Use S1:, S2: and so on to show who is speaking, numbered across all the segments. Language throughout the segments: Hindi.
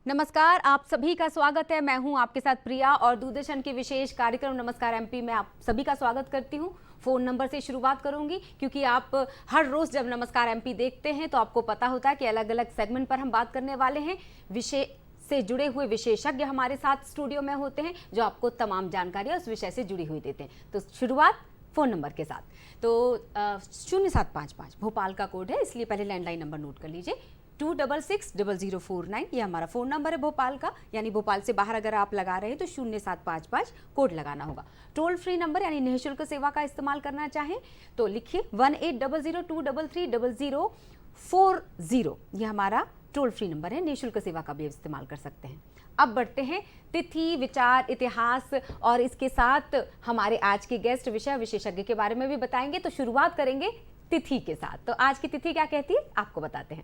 S1: नमस्कार, आप सभी का स्वागत है। मैं हूं आपके साथ प्रिया और दूरदर्शन के विशेष कार्यक्रम नमस्कार एमपी में आप सभी का स्वागत करती हूं। फ़ोन नंबर से शुरुआत करूंगी क्योंकि आप हर रोज़ जब नमस्कार एमपी देखते हैं तो आपको पता होता है कि अलग अलग सेगमेंट पर हम बात करने वाले हैं। विषय से जुड़े हुए विशेषज्ञ हमारे साथ स्टूडियो में होते हैं जो आपको तमाम जानकारी उस विषय से जुड़ी हुई देते हैं। तो शुरुआत फ़ोन नंबर के साथ। तो 0755 भोपाल का कोड है, इसलिए पहले लैंडलाइन नंबर नोट कर लीजिए। 2660049 ये हमारा फ़ोन नंबर है भोपाल का, यानी भोपाल से बाहर अगर आप लगा रहे हैं तो 0755 कोड लगाना होगा। टोल फ्री नंबर यानी निःशुल्क सेवा का इस्तेमाल करना चाहें तो लिखिए 180023330040। ये हमारा टोल फ्री नंबर है, निःशुल्क सेवा का भी इस्तेमाल कर सकते हैं। अब बढ़ते हैं तिथि, विचार, इतिहास और इसके साथ हमारे आज के गेस्ट विषय विशेषज्ञ के बारे में भी बताएंगे। तो शुरुआत करेंगे तिथि के साथ। तो आज की तिथि क्या कहती है आपको बताते हैं।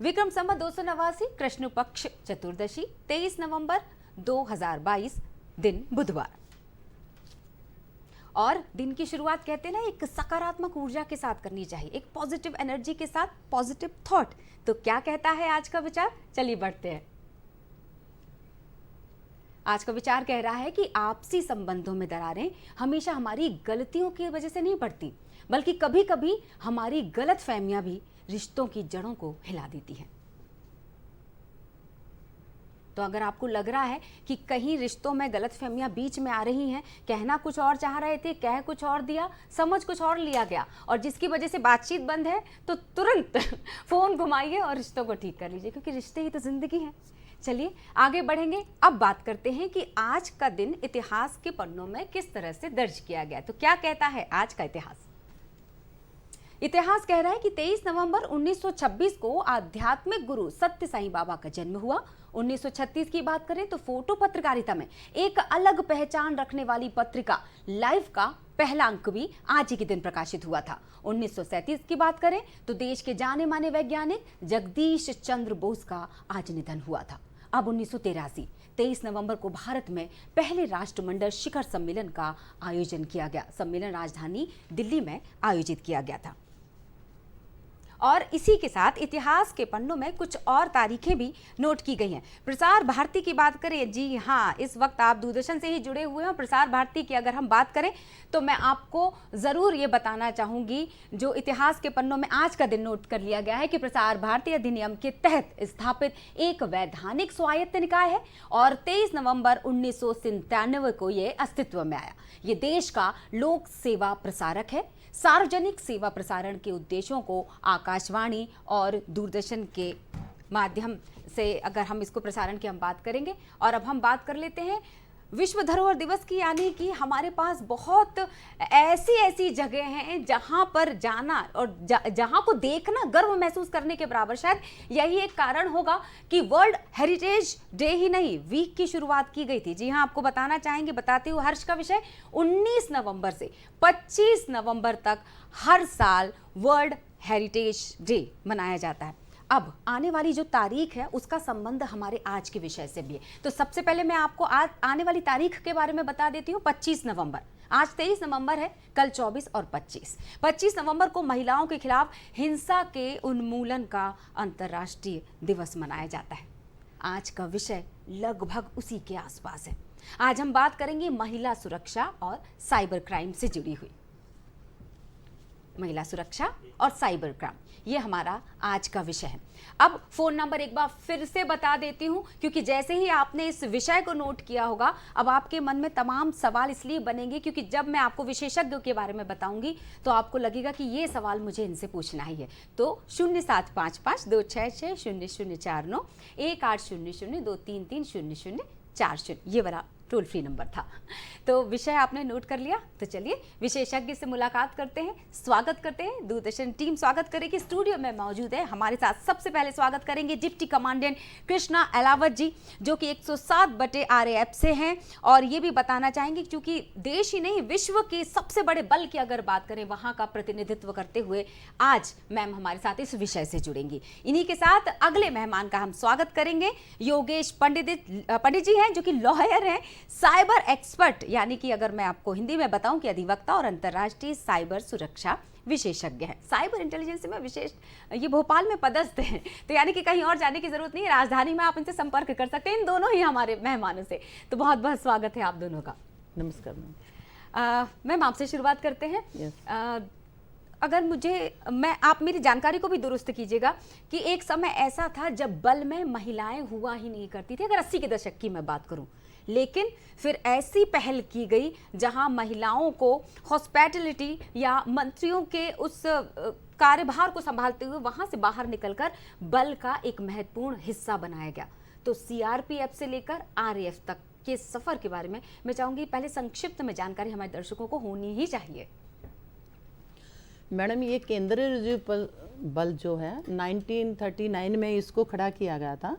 S1: विक्रम संवत 289 कृष्ण पक्ष चतुर्दशी 23 नवंबर 2022 दिन बुधवार। और दिन की शुरुआत कहते हैं ना एक सकारात्मक ऊर्जा के साथ करनी चाहिए, एक पॉजिटिव एनर्जी के साथ, पॉजिटिव थॉट। तो क्या कहता है आज का विचार, चलिए बढ़ते हैं। आज का विचार कह रहा है कि आपसी संबंधों में दरारें हमेशा हमारी गलतियों की वजह से नहीं बढ़ती, बल्कि कभी कभी हमारी गलत फहमियां भी रिश्तों की जड़ों को हिला देती हैं। तो अगर आपको लग रहा है कि कहीं रिश्तों में गलतफहमियां बीच में आ रही हैं, कहना कुछ और चाह रहे थे, कह कुछ और दिया, समझ कुछ और लिया गया और जिसकी वजह से बातचीत बंद है, तो तुरंत फोन घुमाइए और रिश्तों को ठीक कर लीजिए, क्योंकि रिश्ते ही तो जिंदगी है। चलिए आगे बढ़ेंगे। अब बात करते हैं कि आज का दिन इतिहास के पन्नों में किस तरह से दर्ज किया गया। तो क्या कहता है आज का इतिहास। इतिहास कह रहा है कि 23 नवंबर 1926 को आध्यात्मिक गुरु सत्य साईं बाबा का जन्म हुआ। 1936 की बात करें तो फोटो पत्रकारिता में एक अलग पहचान रखने वाली पत्रिका लाइफ का पहला अंक भी आज ही के दिन प्रकाशित हुआ था। 1937 की बात करें तो देश के जाने माने वैज्ञानिक जगदीश चंद्र बोस का आज निधन हुआ था। अब 1983 23 नवंबर को भारत में पहले राष्ट्रमंडल शिखर सम्मेलन का आयोजन किया गया। सम्मेलन राजधानी दिल्ली में आयोजित किया गया था। और इसी के साथ इतिहास के पन्नों में कुछ और तारीखें भी नोट की गई हैं। प्रसार भारती की बात करें, जी हाँ, इस वक्त आप दूरदर्शन से ही जुड़े हुए हैं। प्रसार भारती की अगर हम बात करें तो मैं आपको ज़रूर ये बताना चाहूँगी, जो इतिहास के पन्नों में आज का दिन नोट कर लिया गया है कि प्रसार भारती अधिनियम के तहत स्थापित एक वैधानिक स्वायत्त निकाय है और 23 नवंबर 1997 को ये अस्तित्व में आया। ये देश का लोक सेवा प्रसारक है। सार्वजनिक सेवा प्रसारण के उद्देश्यों को आकाशवाणी और दूरदर्शन के माध्यम से अगर हम इसको प्रसारण की हम बात करेंगे। और अब हम बात कर लेते हैं विश्व धरोहर दिवस की, यानी कि हमारे पास बहुत ऐसी जगह हैं जहां पर जाना और जहां को देखना गर्व महसूस करने के बराबर। शायद यही एक कारण होगा कि वर्ल्ड हेरिटेज डे ही नहीं, वीक की शुरुआत की गई थी। जी हां, आपको बताना चाहेंगे, बताते हुए हर्ष का विषय, 19 नवंबर से 25 नवंबर तक हर साल वर्ल्ड हेरिटेज डे मनाया जाता है। अब आने वाली जो तारीख है उसका संबंध हमारे आज के विषय से भी है। तो सबसे पहले मैं आपको आज आने वाली तारीख के बारे में बता देती हूँ। 25 नवंबर, आज 23 नवंबर है, कल 24 और 25 नवंबर को महिलाओं के खिलाफ हिंसा के उन्मूलन का अंतर्राष्ट्रीय दिवस मनाया जाता है। आज का विषय लगभग उसी के आसपास है। आज हम बात करेंगे महिला सुरक्षा और साइबर क्राइम से जुड़ी हुई। महिला सुरक्षा और साइबर क्राइम, ये हमारा आज का विषय है। अब फोन नंबर एक बार फिर से बता देती हूं, क्योंकि जैसे ही आपने इस विषय को नोट किया होगा, अब आपके मन में तमाम सवाल इसलिए बनेंगे क्योंकि जब मैं आपको विशेषज्ञों के बारे में बताऊंगी तो आपको लगेगा कि ये सवाल मुझे इनसे पूछना ही है। तो 0755-266-0049 1800-233-0040 ये वाला टोल फ्री नंबर था। तो विषय आपने नोट कर लिया। तो चलिए विशेषज्ञ से मुलाकात करते हैं, स्वागत करते हैं। दूरदर्शन टीम स्वागत करेगी, स्टूडियो में मौजूद है हमारे साथ। सबसे पहले स्वागत करेंगे डिप्टी कमांडेंट कृष्णा अलावत जी, जो कि 107/RAF से हैं। और ये भी बताना चाहेंगे क्योंकि देश ही नहीं विश्व के सबसे बड़े बल की अगर बात करें, वहां का प्रतिनिधित्व करते हुए आज मैम हमारे साथ इस विषय से जुड़ेंगी। इन्हीं के साथ अगले मेहमान का हम स्वागत करेंगे। योगेश पंडित जी हैं, जो कि लॉयर हैं, साइबर एक्सपर्ट, यानी कि अगर मैं आपको हिंदी में बताऊं कि अधिवक्ता और अंतर्राष्ट्रीय साइबर सुरक्षा विशेषज्ञ है। साइबर इंटेलिजेंस में विशेष ये भोपाल में पदस्थ हैं, तो यानी कि कहीं और जाने की जरूरत नहीं है, राजधानी में आप इनसे संपर्क कर सकते हैं, इन दोनों ही हमारे मेहमानों से। तो बहुत बहुत स्वागत है आप दोनों का।
S2: नमस्कार मैम।
S1: मैम आपसे शुरुआत करते हैं।
S2: Yes.
S1: अगर आप मेरी जानकारी को भी दुरुस्त कीजिएगा कि एक समय ऐसा था जब बल में महिलाएं हुआ ही नहीं करती थी, अगर 80 के दशक की मैं बात करूं, लेकिन फिर ऐसी पहल की गई जहां महिलाओं को हॉस्पिटैलिटी या मंत्रियों के उस कार्यभार को संभालते हुए वहां से बाहर निकलकर बल का एक महत्वपूर्ण हिस्सा बनाया गया। तो सीआरपीएफ से लेकर आरएएफ तक के सफर के बारे में मैं चाहूंगी पहले संक्षिप्त में जानकारी हमारे दर्शकों को होनी ही चाहिए।
S2: मैडम, ये केंद्रीय रिजर्व बल जो है 1939 में इसको खड़ा किया गया था।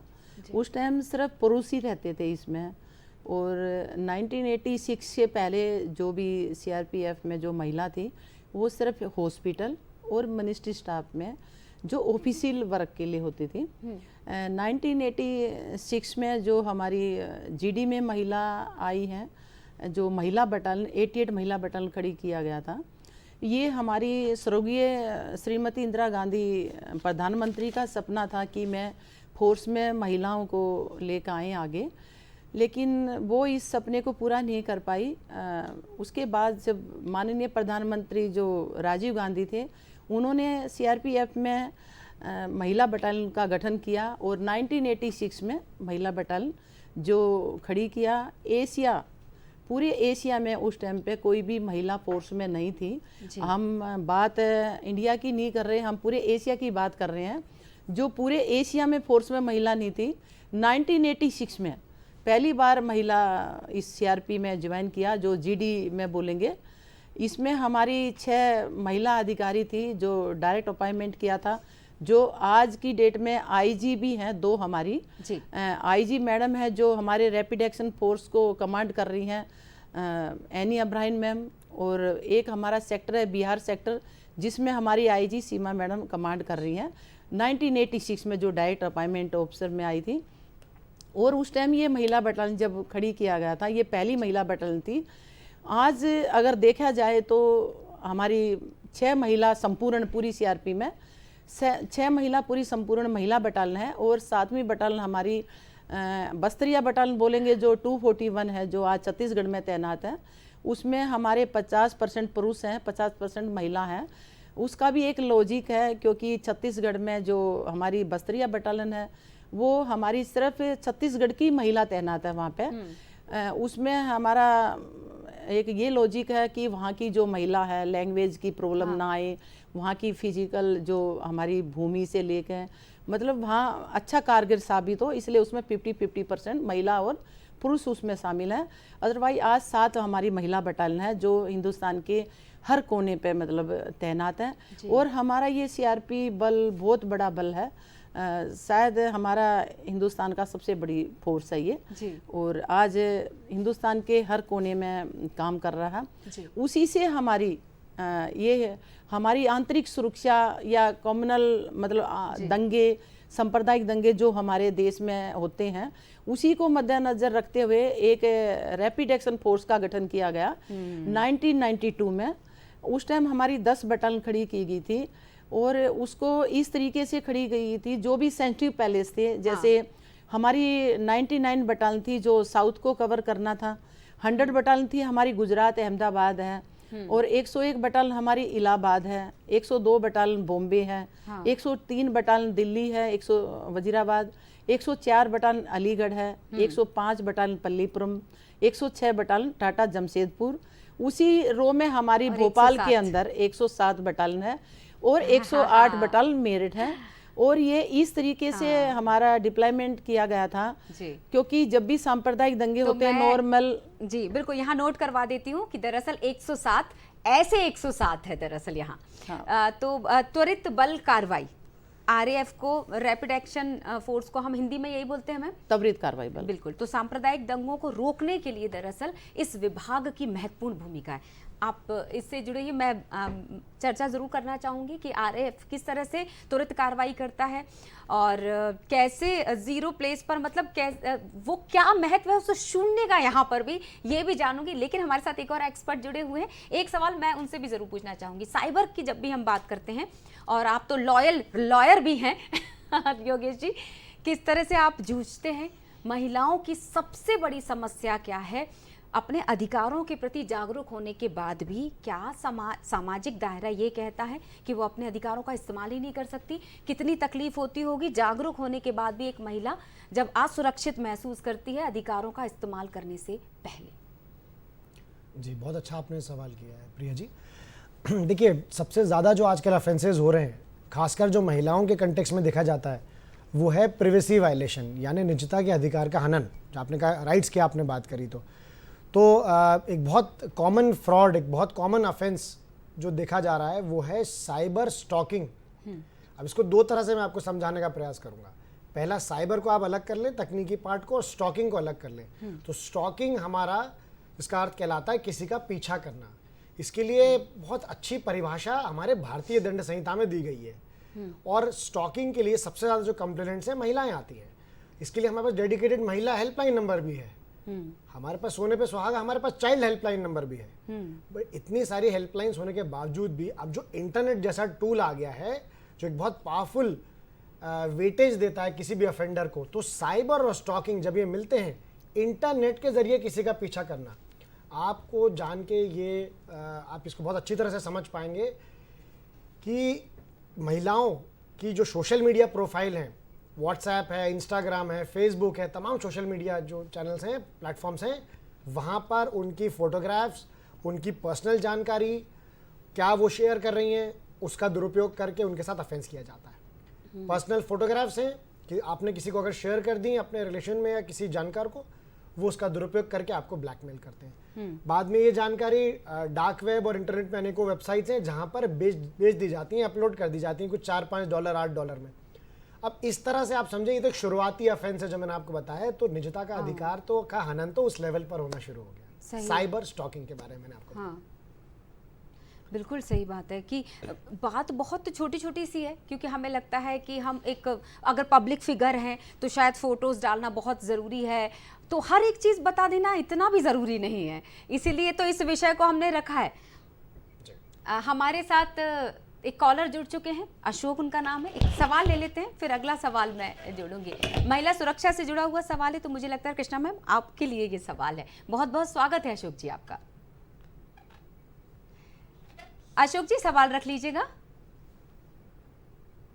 S2: उस टाइम सिर्फ पुरुष ही रहते थे इसमें, और 1986 से पहले जो भी सीआरपीएफ में जो महिला थी वो सिर्फ हॉस्पिटल और मिनिस्ट्री स्टाफ में जो ऑफिशियल वर्क के लिए होती थी। 1986 में जो हमारी जीडी में महिला आई हैं, जो महिला बटालियन 88 महिला बटालियन खड़ी किया गया था, ये हमारी स्वर्गीय श्रीमती इंदिरा गांधी प्रधानमंत्री का सपना था कि मैं फोर्स में महिलाओं को लेकर आएँ आगे, लेकिन वो इस सपने को पूरा नहीं कर पाई। उसके बाद जब माननीय प्रधानमंत्री जो राजीव गांधी थे, उन्होंने सीआरपीएफ में महिला बटालियन का गठन किया और 1986 में महिला बटालियन जो खड़ी किया। पूरे एशिया में उस टाइम पे कोई भी महिला फोर्स में नहीं थी। हम बात इंडिया की नहीं कर रहे, हम पूरे एशिया की बात कर रहे हैं। जो पूरे एशिया में फोर्स में महिला नहीं थी, 1986 में पहली बार महिला इस सीआरपी में ज्वाइन किया, जो जीडी में बोलेंगे। इसमें हमारी 6 महिला अधिकारी थी जो डायरेक्ट अपॉइंटमेंट किया था, जो आज की डेट में आईजी भी हैं 2 हमारी। आईजी मैडम है जो हमारे रैपिड एक्शन फोर्स को कमांड कर रही हैं, एनी अब्राहिम मैम, और एक हमारा सेक्टर है बिहार सेक्टर, जिसमें हमारी आईजी सीमा मैडम कमांड कर रही हैं। 1986 में जो डायरेक्ट अपॉइंटमेंट ऑफिसर में आई थी, और उस टाइम ये महिला बटालियन जब खड़ी किया गया था, ये पहली महिला बटालियन थी। आज अगर देखा जाए तो हमारी 6 महिला संपूर्ण पूरी सीआरपी में 6 महिला पूरी संपूर्ण महिला बटालियन है, और 7वीं बटालियन हमारी बस्तरिया बटालियन बोलेंगे जो 241 है, जो आज छत्तीसगढ़ में तैनात है। उसमें हमारे 50% पुरुष हैं, 50% महिला हैं। उसका भी एक लॉजिक है, क्योंकि छत्तीसगढ़ में जो हमारी बस्तरिया बटालियन है वो हमारी सिर्फ छत्तीसगढ़ की महिला तैनात है वहाँ पे। उसमें हमारा एक ये लॉजिक है कि वहाँ की जो महिला है लैंग्वेज की प्रॉब्लम ना आए, वहाँ की फिजिकल जो हमारी भूमि से लेकर मतलब वहाँ अच्छा कारगर साबित हो, इसलिए उसमें 50-50% महिला और पुरुष उसमें शामिल हैं। अदरवाइज आज 7 हमारी महिला बटालियन है जो हिंदुस्तान के हर कोने पे मतलब तैनात है। और हमारा ये सीआरपी बल बहुत बड़ा बल है, शायद हमारा हिंदुस्तान का सबसे बड़ी फोर्स है ये जी। और आज हिंदुस्तान के हर कोने में काम कर रहा है। उसी से हमारी ये हमारी आंतरिक सुरक्षा या कम्युनल मतलब दंगे, सांप्रदायिक दंगे जो हमारे देश में होते हैं, उसी को मद्देनजर रखते हुए एक रैपिड एक्शन फोर्स का गठन किया गया 1992 में। उस टाइम हमारी 10 बटालियन खड़ी की गई थी, और उसको इस तरीके से खड़ी गई थी जो भी सेंसिटिव पैलेस थे, जैसे हमारी 99 बटालियन थी जो साउथ को कवर करना था, 100 बटालियन थी हमारी गुजरात अहमदाबाद है, और 101 बटालियन हमारी इलाहाबाद है, 102 बटालियन बॉम्बे है, 103 बटालियन दिल्ली है, 100 वजीराबाद, 104 बटालियन अलीगढ़ है, 105 बटालियन पल्लीपुरम, 106 बटालियन टाटा जमशेदपुर। उसी रो में हमारी भोपाल के अंदर 107 बटालियन है, और 108 बटालियन मेरठ है। और ये इस तरीके से हमारा डिप्लॉयमेंट किया गया था जी। क्योंकि जब भी सांप्रदायिक दंगे होते हैं नॉर्मल
S1: जी बिल्कुल, यहाँ नोट करवा देती हूँ कि दरअसल 107 ऐसे 107 है दरअसल यहाँ। तो त्वरित बल कार्रवाई आरएएफ को, रैपिड एक्शन फोर्स को हम हिंदी में यही बोलते हैं मैम,
S2: त्वरित कार्रवाई बल।
S1: बिल्कुल, तो सांप्रदायिक दंगों को रोकने के लिए दरअसल इस विभाग की महत्वपूर्ण भूमिका है। आप इससे जुड़े ही मैं चर्चा ज़रूर करना चाहूँगी कि आरएएफ किस तरह से त्वरित कार्रवाई करता है और कैसे जीरो प्लेस पर, मतलब वो क्या महत्व है उस शून्य का, यहाँ पर भी ये भी जानूंगी। लेकिन हमारे साथ एक और एक्सपर्ट जुड़े हुए हैं, एक सवाल मैं उनसे भी ज़रूर पूछना चाहूँगी। साइबर की जब भी हम बात करते हैं, और आप तो लॉयर भी हैं योगेश जी, किस तरह से आप जूझते हैं? महिलाओं की सबसे बड़ी समस्या क्या है? अपने अधिकारों के प्रति जागरूक होने के बाद भी क्या सामाजिक दायरा ये कहता है कि वो अपने अधिकारों का इस्तेमाल ही नहीं कर सकती? कितनी तकलीफ होती होगी जागरूक होने के बाद भी एक महिला जब असुरक्षित महसूस करती है अधिकारों का इस्तेमाल करने से पहले?
S3: जी, बहुत अच्छा आपने सवाल किया है प्रिया जी। देखिए, सबसे ज़्यादा जो आजकल ऑफेंसेस हो रहे हैं, खासकर जो महिलाओं के कंटेक्स्ट में देखा जाता है, वो है प्रिवेसी वायलेशन, यानी निजता के अधिकार का हनन। जो आपने कहा राइट्स की आपने बात करी, तो एक बहुत कॉमन फ्रॉड, एक बहुत कॉमन ऑफेंस जो देखा जा रहा है वो है साइबर स्टॉकिंग। अब इसको दो तरह से मैं आपको समझाने का प्रयास करूंगा। पहला, साइबर को आप अलग कर लें, तकनीकी पार्ट को, और स्टॉकिंग को अलग कर लें। तो स्टॉकिंग हमारा, इसका अर्थ कहलाता है किसी का पीछा करना। इसके लिए बहुत अच्छी परिभाषा हमारे भारतीय दंड संहिता में दी गई है। और स्टॉकिंग के लिए सबसे ज़्यादा जो कंप्लेंट्स हैं महिलाएं आती हैं। इसके लिए हमारे पास डेडिकेटेड महिला हेल्पलाइन नंबर भी है। हमारे पास सोने पे सुहागा, हमारे पास चाइल्ड हेल्पलाइन नंबर भी है। बट इतनी सारी हेल्पलाइंस होने के बावजूद भी अब जो इंटरनेट जैसा टूल आ गया है, जो एक बहुत पावरफुल वेटेज देता है किसी भी ऑफेंडर को, तो साइबर और स्टॉकिंग जब ये मिलते हैं, इंटरनेट के जरिए किसी का पीछा करना, आपको जान के ये आप इसको बहुत अच्छी तरह से समझ पाएंगे कि महिलाओं की जो सोशल मीडिया प्रोफाइल हैं, व्हाट्सएप है, इंस्टाग्राम है, फेसबुक है, तमाम सोशल मीडिया जो चैनल्स हैं, प्लेटफॉर्म्स हैं, वहाँ पर उनकी फ़ोटोग्राफ्स, उनकी पर्सनल जानकारी क्या वो शेयर कर रही हैं, उसका दुरुपयोग करके उनके साथ ऑफेंस किया जाता है। पर्सनल फोटोग्राफ्स हैं कि आपने किसी को अगर शेयर कर दी अपने रिलेशन में या किसी जानकार को, वो उसका दुरुपयोग करके आपको ब्लैकमेल करते हैं। बाद में ये जानकारी डार्क वेब और इंटरनेट में अनेकों वेबसाइट्स हैं जहाँ पर बेच दी जाती हैं, अपलोड कर दी जाती हैं कुछ $4-5 $8 में। अब इस तरह से आप समझे, ये तो एक शुरुआती ऑफेंस है जो मैंने आपको बताया। तो निजता का अधिकार तो का हनन तो उस लेवल पर होना शुरू हो गया। साइबर स्टॉकिंग के बारे में मैंने आपको
S1: बिल्कुल सही बात है कि बात बहुत छोटी छोटी सी है, क्योंकि हमें लगता है कि हम एक अगर पब्लिक फिगर हैं तो शायद फ़ोटोज़ डालना बहुत ज़रूरी है, तो हर एक चीज़ बता देना इतना भी ज़रूरी नहीं है। इसीलिए तो इस विषय को हमने रखा है। हमारे साथ एक कॉलर जुड़ चुके हैं, अशोक उनका नाम है। एक सवाल ले लेते हैं, फिर अगला सवाल मैं जोड़ूंगी। महिला सुरक्षा से जुड़ा हुआ सवाल है, तो मुझे लगता है कृष्णा मैम आपके लिए ये सवाल है। बहुत बहुत स्वागत है अशोक जी आपका। अशोक जी सवाल रख लीजिएगा।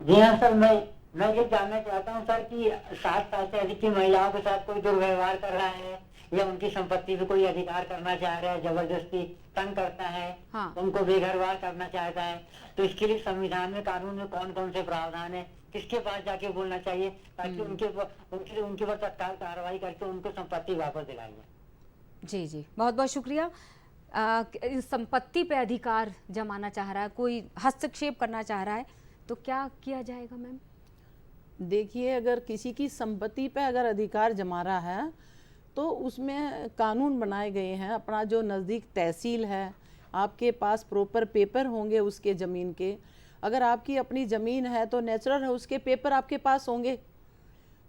S4: जी हाँ सर, मैं ये जानना चाहता हूँ सर कि 60 साल से अधिक की महिलाओं के साथ कोई दुर्व्यवहार कर रहा है या उनकी संपत्ति पे कोई अधिकार करना चाह रहा है, जबरदस्ती तंग करता है,
S1: हाँ।
S4: उनको बेघरवार करना चाहता है, तो इसके लिए संविधान में, कानून में कौन कौन से प्रावधान है, किसके पास जाके बोलना चाहिए ताकि उनके पर तत्काल कार्रवाई करके उनको संपत्ति वापस दिलाई जाए?
S1: जी जी, बहुत बहुत शुक्रिया। संपत्ति पे अधिकार जमाना चाह रहा है, कोई हस्तक्षेप करना चाह रहा है, तो क्या किया जाएगा मैम?
S2: देखिए, अगर किसी की संपत्ति पे अगर अधिकार जमा रहा है तो उसमें कानून बनाए गए हैं। अपना जो नज़दीक तहसील है, आपके पास प्रॉपर पेपर होंगे उसके ज़मीन के। अगर आपकी अपनी ज़मीन है तो नेचुरल है, उसके पेपर आपके पास होंगे,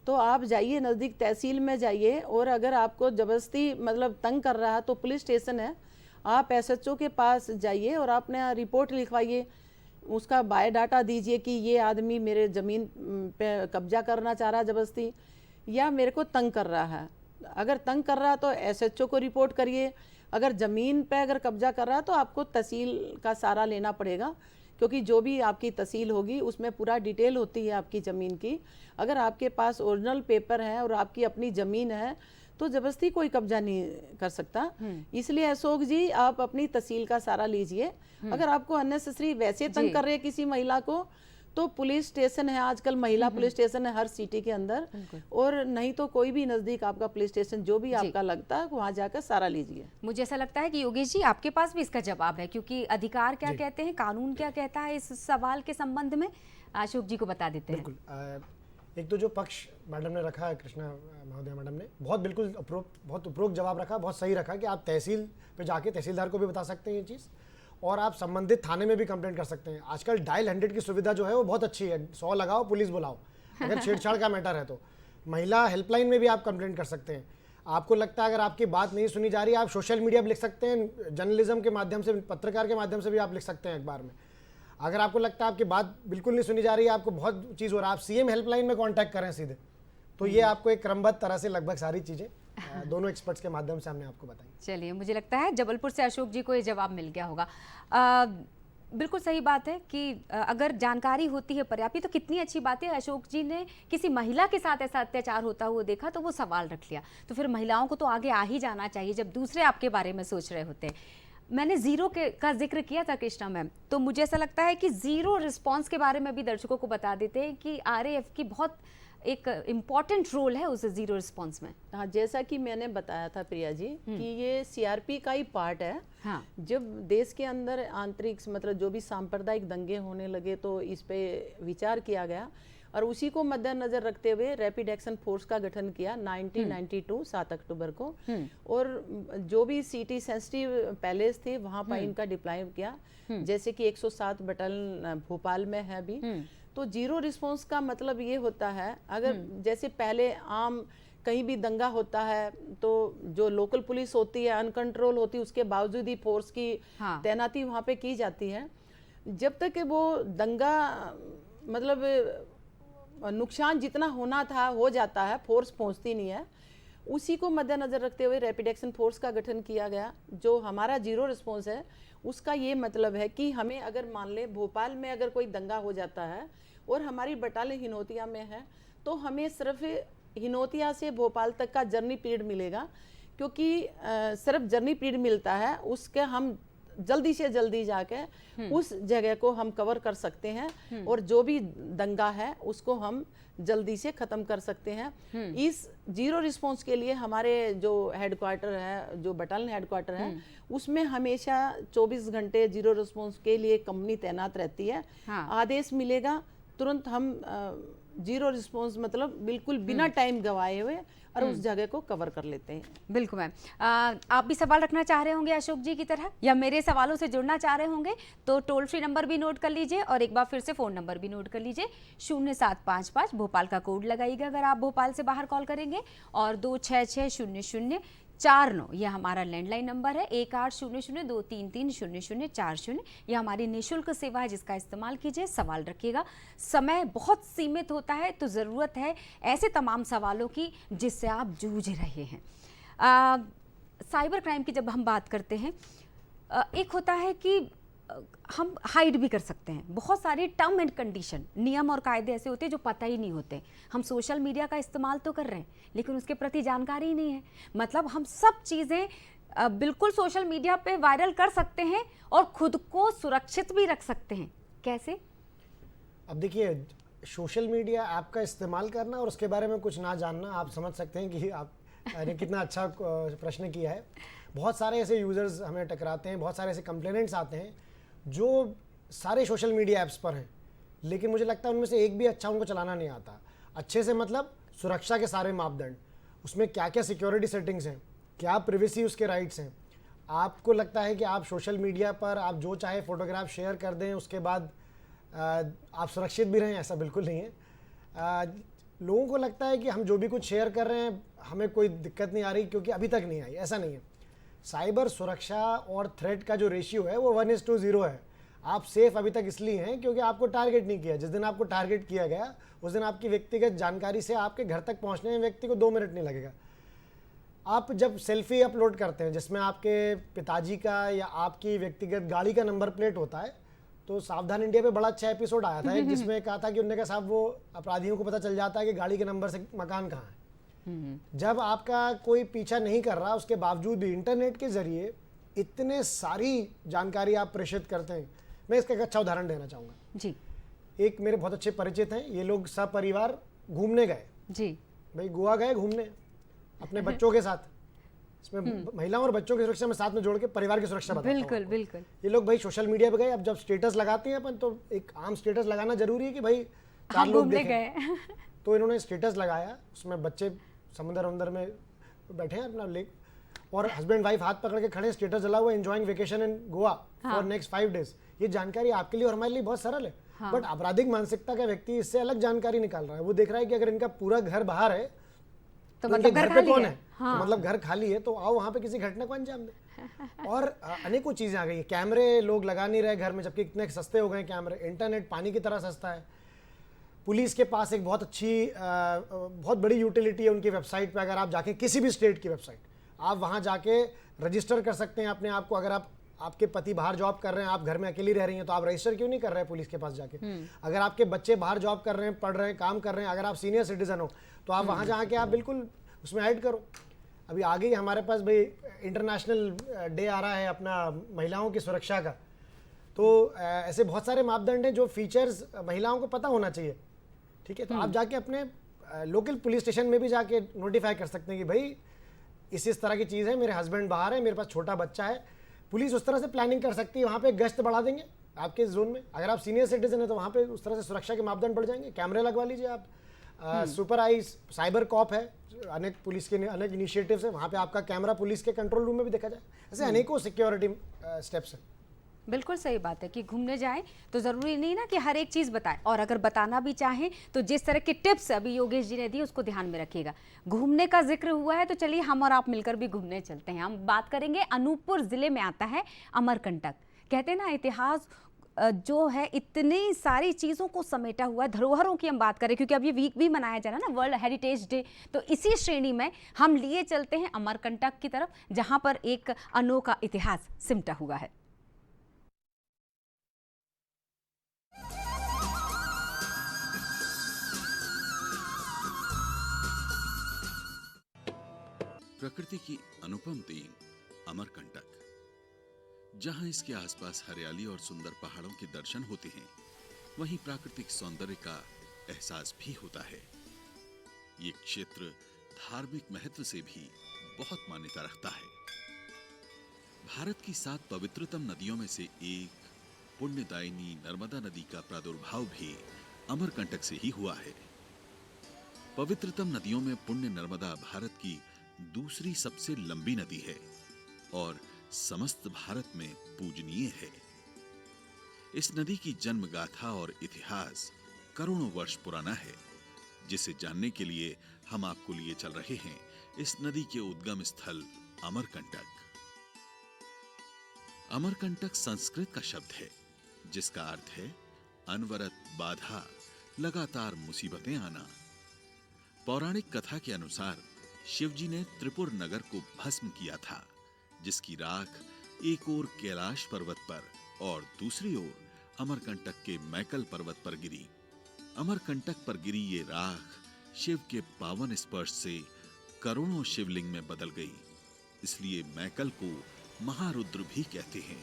S2: तो आप जाइए नज़दीक तहसील में जाइए। और अगर आपको ज़बरदस्ती मतलब तंग कर रहा है तो पुलिस स्टेशन है, आप SHO के पास जाइए और आपने रिपोर्ट लिखवाइए, उसका बायोडाटा दीजिए कि ये आदमी मेरे ज़मीन पे कब्जा करना चाह रहा है ज़बरदस्ती, या मेरे को तंग कर रहा है। अगर तंग कर रहा है तो SHO को रिपोर्ट करिए। अगर ज़मीन पे अगर कब्जा कर रहा है तो आपको तहसील का सहारा लेना पड़ेगा, क्योंकि जो भी आपकी तहसील होगी उसमें पूरा डिटेल होती है आपकी ज़मीन की। अगर आपके पास ओरिजिनल पेपर है और आपकी अपनी ज़मीन है तो ज़बरदस्ती कोई कब्जा नहीं कर सकता। इसलिए अशोक जी, आप अपनी तहसील का सहारा लीजिए। अगर आपको अननेसेसरी वैसे तंग कर रहे हैं किसी महिला को, तो पुलिस स्टेशन है, आजकल महिला पुलिस स्टेशन है हर सिटी के अंदर, और नहीं तो कोई भी नज़दीक आपका पुलिस स्टेशन जो भी आपका लगता है वहाँ जाकर सहारा लीजिए।
S1: मुझे ऐसा लगता है कि योगेश जी आपके पास भी इसका जवाब है, क्योंकि अधिकार क्या कहते हैं, कानून क्या कहता है इस सवाल के संबंध में, अशोक जी को बता देते हैं।
S3: बिल्कुल। एक तो जो पक्ष मैडम ने रखा है, कृष्णा महोदय मैडम ने बहुत उपरोक्त जवाब रखा, बहुत सही रखा कि आप तहसील पे जाके तहसीलदार को भी बता सकते हैं ये चीज़, और आप संबंधित थाने में भी कंप्लेंट कर सकते हैं। आजकल डायल 100 की सुविधा जो है वो बहुत अच्छी है, 100 लगाओ पुलिस बुलाओ, अगर छेड़छाड़ का मैटर है तो। महिला हेल्पलाइन में भी आप कंप्लेंट कर सकते हैं। आपको लगता है अगर आपकी बात नहीं सुनी जा रही है, आप सोशल मीडिया पर लिख सकते हैं, जर्नलिज्म के माध्यम से, पत्रकार के माध्यम से भी आप लिख सकते हैं अखबार में। अगर आपको लगता है आपकी बात बिल्कुल नहीं सुनी जा रही है, आपको बहुत चीज़ हो रहा है, आप सीएम हेल्पलाइन में कांटेक्ट करें सीधे। तो ये आपको एक क्रमबद्ध तरह से लगभग सारी चीज़ें दोनों एक्सपर्ट्स के माध्यम से हमने आपको बताई।
S1: चलिए, मुझे लगता है जबलपुर से अशोक जी को ये जवाब मिल गया होगा। बिल्कुल सही बात है कि अगर जानकारी होती है पर्याप्त तो कितनी अच्छी बात है। अशोक जी ने किसी महिला के साथ ऐसा अत्याचार होता हुआ देखा तो वो सवाल रख लिया, तो फिर महिलाओं को तो आगे आ ही जाना चाहिए जब दूसरे आपके बारे में सोच रहे होते हैं। मैंने ज़ीरो का जिक्र किया था कृष्णा मैम, तो मुझे ऐसा लगता है कि ज़ीरो रिस्पांस के बारे में भी दर्शकों को बता देते हैं कि आरएएफ की बहुत एक इम्पॉर्टेंट रोल है उस ज़ीरो रिस्पांस में।
S2: हाँ, जैसा कि मैंने बताया था प्रिया जी कि ये सीआरपी का ही पार्ट है।
S1: हाँ।
S2: जब देश के अंदर आंतरिक मतलब जो भी सांप्रदायिक दंगे होने लगे तो इस पे विचार किया गया और उसी को मद्देनजर रखते हुए रैपिड एक्शन फोर्स का गठन किया 1992 7 अक्टूबर को। और जो भी सिटी सेंसिटिव पैलेस थे वहाँ पर इनका डिप्लॉय किया, जैसे कि 107 बटालियन भोपाल में है अभी। तो जीरो रिस्पांस का मतलब ये होता है, अगर जैसे पहले आम कहीं भी दंगा होता है तो जो लोकल पुलिस होती है अनकंट्रोल होती है, उसके बावजूद ही फोर्स की तैनाती वहाँ पे की जाती है। जब तक वो दंगा मतलब नुकसान जितना होना था हो जाता है, फोर्स पहुंचती नहीं है, उसी को मद्देनजर रखते हुए रैपिड एक्शन फोर्स का गठन किया गया। जो हमारा जीरो रिस्पांस है उसका ये मतलब है कि हमें अगर मान ले भोपाल में अगर कोई दंगा हो जाता है और हमारी बटालियन हिनोतिया में है तो हमें सिर्फ हिनोतिया से भोपाल तक का जर्नी पीरियड मिलेगा, क्योंकि सिर्फ जर्नी पीरियड मिलता है, उसके हम जल्दी से जल्दी जाके उस जगह को हम कवर कर सकते हैं और जो भी दंगा है उसको हम जल्दी से खत्म कर सकते हैं। इस जीरो रिस्पांस के लिए हमारे जो हेडक्वार्टर है, जो बटालियन हेडक्वार्टर है, उसमें हमेशा 24 घंटे जीरो रिस्पांस के लिए कंपनी तैनात रहती है। आदेश मिलेगा तुरंत हम जीरो रिस्पांस मतलब बिल्कुल बिना टाइम गवाए हुए और उस जगह को कवर कर लेते हैं।
S1: बिल्कुल मैम, आप भी सवाल रखना चाह रहे होंगे अशोक जी की तरह या मेरे सवालों से जुड़ना चाह रहे होंगे तो टोल फ्री नंबर भी नोट कर लीजिए और एक बार फिर से फ़ोन नंबर भी नोट कर लीजिए। 0755 भोपाल का कोड लगाइएगा अगर आप भोपाल से बाहर कॉल करेंगे, और 2660049 यह हमारा लैंडलाइन नंबर है। 180023304040 यह हमारी निःशुल्क सेवा है जिसका इस्तेमाल कीजिए। सवाल रखिएगा, समय बहुत सीमित होता है तो ज़रूरत है ऐसे तमाम सवालों की जिससे आप जूझ रहे हैं। साइबर क्राइम की जब हम बात करते हैं, एक होता है कि हम हाइड भी कर सकते हैं, बहुत सारे टर्म एंड कंडीशन, नियम और कायदे ऐसे होते हैं जो पता ही नहीं होते। हम सोशल मीडिया का इस्तेमाल तो कर रहे हैं लेकिन उसके प्रति जानकारी ही नहीं है। मतलब हम सब चीज़ें बिल्कुल सोशल मीडिया पे वायरल कर सकते हैं और खुद को सुरक्षित भी रख सकते हैं। कैसे?
S3: अब देखिए, सोशल मीडिया ऐप का इस्तेमाल करना और उसके बारे में कुछ ना जानना, आप समझ सकते हैं कि आपने कितना अच्छा प्रश्न किया है। बहुत सारे ऐसे यूज़र्स हमें टकराते हैं, बहुत सारे ऐसे कंप्लेनेंट्स आते हैं जो सारे सोशल मीडिया ऐप्स पर हैं, लेकिन मुझे लगता है उनमें से एक भी अच्छा उनको चलाना नहीं आता अच्छे से। मतलब सुरक्षा के सारे मापदंड, उसमें क्या क्या सिक्योरिटी सेटिंग्स हैं, क्या प्रिवेसी उसके राइट्स हैं। आपको लगता है कि आप सोशल मीडिया पर आप जो चाहे फ़ोटोग्राफ शेयर कर दें, उसके बाद आप सुरक्षित भी रहें, ऐसा बिल्कुल नहीं है। लोगों को लगता है कि हम जो भी कुछ शेयर कर रहे हैं हमें कोई दिक्कत नहीं आ रही क्योंकि अभी तक नहीं आई, ऐसा नहीं है। साइबर सुरक्षा और थ्रेट का जो रेशियो है वो 1:0 है। आप सेफ अभी तक इसलिए हैं क्योंकि आपको टारगेट नहीं किया। जिस दिन आपको टारगेट किया गया उस दिन आपकी व्यक्तिगत जानकारी से आपके घर तक पहुंचने में व्यक्ति को 2 मिनट नहीं लगेगा। आप जब सेल्फी अपलोड करते हैं जिसमें आपके पिताजी का या आपकी व्यक्तिगत गाड़ी का नंबर प्लेट होता है, तो सावधान इंडिया पे बड़ा अच्छा एपिसोड आया था एक, जिसमें कहा था कि उन्होंने कहा साहब वो अपराधियों को पता चल जाता है कि गाड़ी के नंबर से मकान कहाँ है। जब आपका कोई पीछा नहीं कर रहा उसके बावजूद भी इंटरनेट के जरिए इतने सारी जानकारी आप प्रेषित करते हैं। मैं इसका एक अच्छा उदाहरण देना चाहूँगा
S1: जी।
S3: एक मेरे बहुत अच्छे परिचित हैं, ये लोग सपरिवार घूमने गए
S1: जी,
S3: भाई, गोवा गए घूमने अपने बच्चों के साथ। इसमें महिलाओं और बच्चों की सुरक्षा में साथ में जोड़ के परिवार की सुरक्षा बताता हूं
S1: बिल्कुल
S3: आपको।
S1: बिल्कुल।
S3: ये लोग भाई सोशल मीडिया पे गए, अब जब स्टेटस लगाते हैं अपन तो एक आम स्टेटस लगाना जरूरी है कि भाई चार लोग
S1: घूमने
S3: देखे।
S1: गए।
S3: तो इन्होंने स्टेटस लगाया, उसमें बच्चे समुद्र अंदर में बैठे हैं अपना लेक, और हस्बैंड वाइफ हाथ पकड़ के खड़े, स्टेटस जला हुआ, enjoying vacation in Goa for next 5 days। ये जानकारी आपके लिए और हमारे लिए बहुत सरल है, बट आपराधिक मानसिकता का व्यक्ति इससे अलग जानकारी निकाल रहा है। वो देख रहा है कि अगर इनका पूरा घर बाहर है
S1: तो
S3: इनके
S1: मतलब घर
S3: पे
S1: खाली
S3: कौन
S1: है।
S3: है, तो मतलब घर खाली है, तो आओ वहां पे किसी घटना को अंजाम दे। और अनेकों चीजें आ गई, कैमरे लोग लगा नहीं रहे घर में, जबकि इतने सस्ते हो गए कैमरे, इंटरनेट पानी की तरह सस्ता है। पुलिस के पास एक बहुत अच्छी बहुत बड़ी यूटिलिटी है उनकी वेबसाइट पे। अगर आप जाके किसी भी स्टेट की वेबसाइट, आप वहां जाके रजिस्टर कर सकते हैं अपने आप को। अगर आपके पति बाहर जॉब कर रहे हैं, आप घर में अकेली रह रही हैं, तो आप रजिस्टर क्यों नहीं कर रहे हैं पुलिस के पास जाके? अगर आपके बच्चे बाहर जॉब कर रहे हैं, पढ़ रहे हैं, काम कर रहे हैं, अगर आप सीनियर सिटीजन हो, तो आप वहां जाके आप बिल्कुल उसमें ऐड करो। अभी आगे ही हमारे पास भाई इंटरनेशनल डे आ रहा है अपना महिलाओं की सुरक्षा का, तो ऐसे बहुत सारे मापदंड हैं जो फीचर्स महिलाओं को पता होना चाहिए, ठीक है? तो आप जाके अपने लोकल पुलिस स्टेशन में भी जाके नोटिफाई कर सकते हैं कि भाई इस तरह की चीज़ है, मेरे हस्बैंड बाहर है, मेरे पास छोटा बच्चा है। पुलिस उस तरह से प्लानिंग कर सकती है, वहाँ पे गश्त बढ़ा देंगे आपके जोन में। अगर आप सीनियर सिटीजन है तो वहाँ पे उस तरह से सुरक्षा के मापदंड बढ़ जाएंगे, कैमरे लगवा लीजिए आप। सुपर आई साइबर कॉप है, अनेक पुलिस के अनेक इनिशिएटिव्स है, वहाँ पे आपका कैमरा पुलिस के कंट्रोल रूम में भी देखा जाए। ऐसे अनेकों सिक्योरिटी स्टेप्स हैं।
S1: बिल्कुल सही बात है कि घूमने जाएं तो ज़रूरी नहीं ना कि हर एक चीज़ बताएं, और अगर बताना भी चाहें तो जिस तरह के टिप्स अभी योगेश जी ने दी उसको ध्यान में रखिएगा। घूमने का जिक्र हुआ है तो चलिए हम और आप मिलकर भी घूमने चलते हैं। हम बात करेंगे, अनूपपुर ज़िले में आता है अमरकंटक। कहते हैं ना इतिहास जो है इतनी सारी चीज़ों को समेटा हुआ है, धरोहरों की हम बात करें क्योंकि अब ये वीक भी मनाया जा रहा है ना, वर्ल्ड हेरिटेज डे, तो इसी श्रेणी में हम लिए चलते हैं अमरकंटक की तरफ, जहाँ पर एक अनोखा इतिहास सिमटा हुआ है।
S5: प्रकृति की अनुपम देन अमरकंटक, जहां इसके आसपास हरियाली और सुंदर पहाड़ों के दर्शन होते हैं, वहीं प्राकृतिक सौंदर्य का एहसास भी होता है। ये क्षेत्र धार्मिक महत्व से भी बहुत मान्यता रखता है। भारत की 7 पवित्रतम नदियों में से एक पुण्यदायिनी नर्मदा नदी का प्रादुर्भाव भी अमरकंटक से ही हुआ है। पवित्रतम नदियों में पुण्य नर्मदा भारत की दूसरी सबसे लंबी नदी है और समस्त भारत में पूजनीय है। इस नदी की जन्म गाथा और इतिहास करोड़ों वर्ष पुराना है, जिसे जानने के लिए हम आपको लिए चल रहे हैं इस नदी के उद्गम स्थल अमरकंटक। अमरकंटक संस्कृत का शब्द है जिसका अर्थ है अनवरत बाधा, लगातार मुसीबतें आना। पौराणिक कथा के अनुसार शिवजी ने त्रिपुर नगर को भस्म किया था, जिसकी राख एक ओर कैलाश पर्वत पर और दूसरी ओर अमरकंटक के मैकल पर्वत पर गिरी। अमरकंटक पर गिरी ये राख शिव के पावन स्पर्श से करोड़ों शिवलिंग में बदल गई, इसलिए मैकल को महारुद्र भी कहते हैं।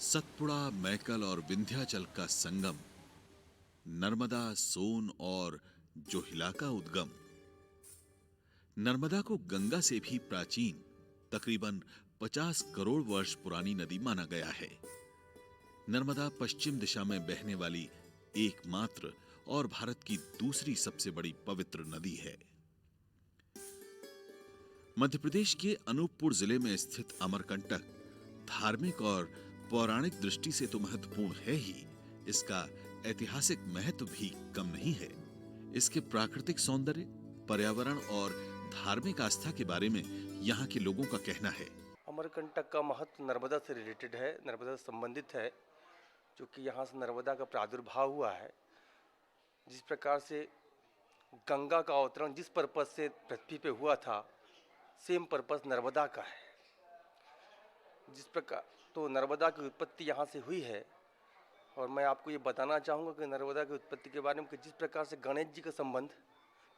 S5: सतपुड़ा, मैकल और विंध्याचल का संगम, नर्मदा, सोन और जोहिला का उद्गम। नर्मदा को गंगा से भी प्राचीन, तकरीबन 50 करोड़ वर्ष पुरानी नदी माना गया है। नर्मदा पश्चिम दिशा में बहने वाली एकमात्र और भारत की दूसरी सबसे बड़ी पवित्र नदी है। मध्य प्रदेश के अनूपपुर जिले में स्थित अमरकंटक धार्मिक और पौराणिक दृष्टि से तो महत्वपूर्ण है ही, इसका ऐतिहासिक महत्व भी कम नहीं है। इसके प्राकृतिक सौंदर्य, पर्यावरण और धार्मिक आस्था के बारे में यहाँ के लोगों का कहना है।
S6: अमरकंटक का महत्व नर्मदा से रिलेटेड है, नर्मदा से संबंधित है, जो कि यहाँ से नर्मदा का प्रादुर्भाव हुआ है। जिस प्रकार से गंगा का अवतरण जिस पर्पज से पृथ्वी पे हुआ था, सेम पर्पज नर्मदा का है। जिस प्रकार तो नर्मदा की उत्पत्ति यहाँ से हुई है, और मैं आपको ये बताना चाहूँगा कि नर्मदा की उत्पत्ति के बारे में कि जिस प्रकार से गणेश जी का संबंध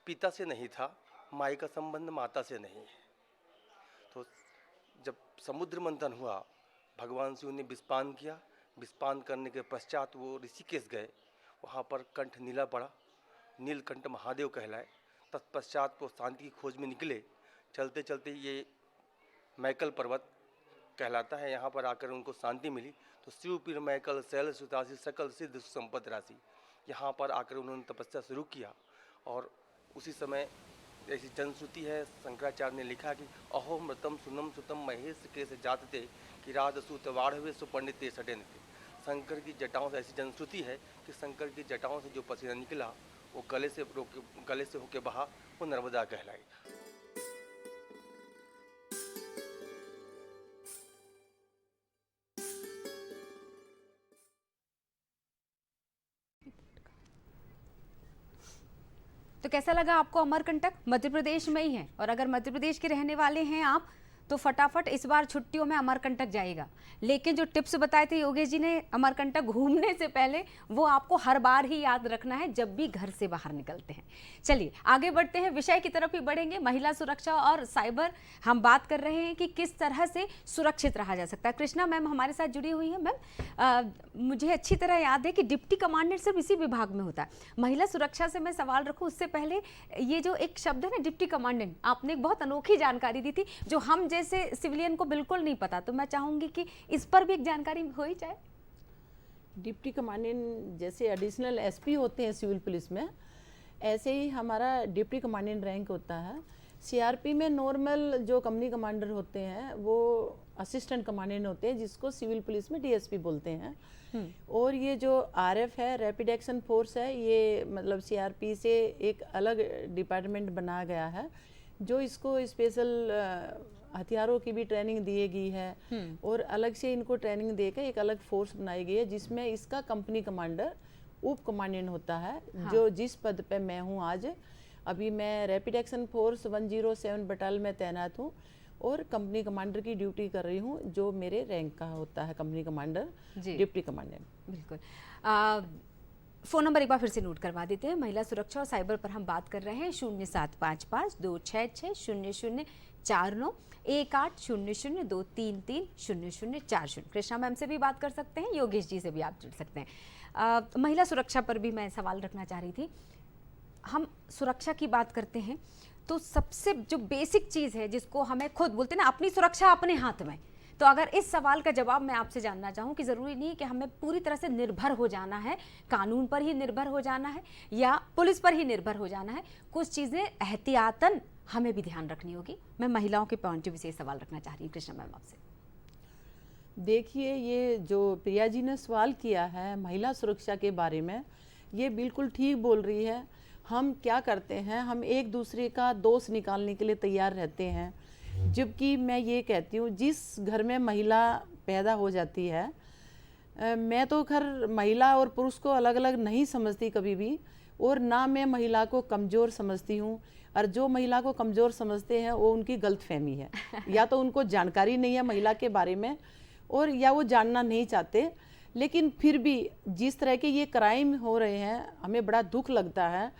S6: पिता से नहीं था, माई का संबंध माता से नहीं है। तो जब समुद्र मंथन हुआ, भगवान शिव ने विषपान किया। विषपान करने के पश्चात वो ऋषिकेश गए, वहाँ पर कंठ नीला पड़ा, नीलकंठ महादेव कहलाए। तत्पश्चात वो शांति की खोज में निकले। चलते चलते ये मैकल पर्वत कहलाता है, यहाँ पर आकर उनको शांति मिली, तो शिव पीर मैकल शैल सुतासी सकल सिद्ध सुसंपत राशि, यहाँ पर आकर उन्होंने तपस्या शुरू किया। और उसी समय ऐसी जनश्रुति है, शंकराचार्य ने लिखा कि अहो मृतम सुनम सुतम महेश के से जाते कि राध सूत वाढ़वे सुपंडित सडेन थे। शंकर की जटाओं से ऐसी जनश्रुति है कि शंकर की जटाओं से जो पसीना निकला वो गले से होके बहा, वो नर्मदा कहलाई।
S1: तो कैसा लगा आपको अमरकंटक? मध्य प्रदेश में ही है, और अगर मध्य प्रदेश के रहने वाले हैं आप तो फटाफट इस बार छुट्टियों में अमरकंटक जाइएगा। लेकिन जो टिप्स बताए थे योगेश जी ने अमरकंटक घूमने से पहले, वो आपको हर बार ही याद रखना है जब भी घर से बाहर निकलते हैं। चलिए आगे बढ़ते हैं, विषय की तरफ ही बढ़ेंगे। महिला सुरक्षा और साइबर हम बात कर रहे हैं कि किस तरह से सुरक्षित रहा जा सकता है। कृष्णा मैम हमारे साथ जुड़ी हुई है। मैम मुझे अच्छी तरह याद है कि डिप्टी कमांडेंट सिर्फ इसी विभाग में होता है। महिला सुरक्षा से मैं सवाल रखूं उससे पहले, ये जो एक शब्द है ना डिप्टी कमांडेंट, आपने एक बहुत अनोखी जानकारी दी थी जो हम जैसे सिविलियन को बिल्कुल नहीं पता, तो मैं चाहूंगी कि इस पर भी एक जानकारी हो ही जाए।
S2: डिप्टी कमांडेंट जैसे एडिशनल एसपी होते हैं सिविल पुलिस में, ऐसे ही हमारा डिप्टी कमांडेंट रैंक होता है। सीआरपी में नॉर्मल जो कंपनी कमांडर होते हैं वो असिस्टेंट कमांडेंट होते हैं, जिसको सिविल पुलिस में डीएसपी बोलते हैं। और ये जो आरएफ है, रैपिड एक्शन फोर्स है, ये मतलब सीआरपी से एक अलग डिपार्टमेंट बनाया गया है जो इसको स्पेशल हथियारों की भी ट्रेनिंग दी गई है और अलग से इनको ट्रेनिंग देकर एक अलग फोर्स बनाई गई है जिसमें इसका कंपनी कमांडर उप कमांडेंट होता है। हाँ। जो जिस पद पे मैं हूँ आज, अभी मैं रैपिड एक्शन फोर्स 107 बटाल में तैनात हूँ और कंपनी कमांडर की ड्यूटी कर रही हूँ, जो मेरे रैंक का होता है कंपनी कमांडर, डिप्टी कमांडेंट।
S1: बिल्कुल। फ़ोन नंबर एक बार फिर से नोट करवा देते हैं। महिला सुरक्षा और साइबर पर हम बात कर रहे हैं। 0755-266-0049 1800-233-0040। कृष्णा मैम से भी बात कर सकते हैं, योगेश जी से भी आप जुड़ सकते हैं। महिला सुरक्षा पर भी मैं सवाल रखना चाह रही थी। हम सुरक्षा की बात करते हैं तो सबसे जो बेसिक चीज़ है जिसको हमें खुद बोलते हैं ना, अपनी सुरक्षा अपने हाथ में। तो अगर इस सवाल का जवाब मैं आपसे जानना चाहूँ कि ज़रूरी नहीं कि हमें पूरी तरह से निर्भर हो जाना है, कानून पर ही निर्भर हो जाना है या पुलिस पर ही निर्भर हो जाना है, कुछ चीज़ें एहतियातन हमें भी ध्यान रखनी होगी। मैं महिलाओं के पॉइंट ऑफ व्यू से सवाल रखना चाह रही हूँ कृष्णा मैम आपसे।
S2: देखिए, ये जो प्रिया जी ने सवाल किया है महिला सुरक्षा के बारे में, ये बिल्कुल ठीक बोल रही है। हम क्या करते हैं, हम एक दूसरे का दोष निकालने के लिए तैयार रहते हैं, जबकि मैं ये कहती हूँ जिस घर में महिला पैदा हो जाती है, मैं तो खैर महिला और पुरुष को अलग अलग नहीं समझती कभी भी, और ना मैं महिला को कमज़ोर समझती हूँ। और जो महिला को कमज़ोर समझते हैं वो उनकी गलतफहमी है, या तो उनको जानकारी नहीं है महिला के बारे में, और या वो जानना नहीं चाहते। लेकिन फिर भी जिस तरह के ये क्राइम हो रहे हैं, हमें बड़ा दुख लगता है।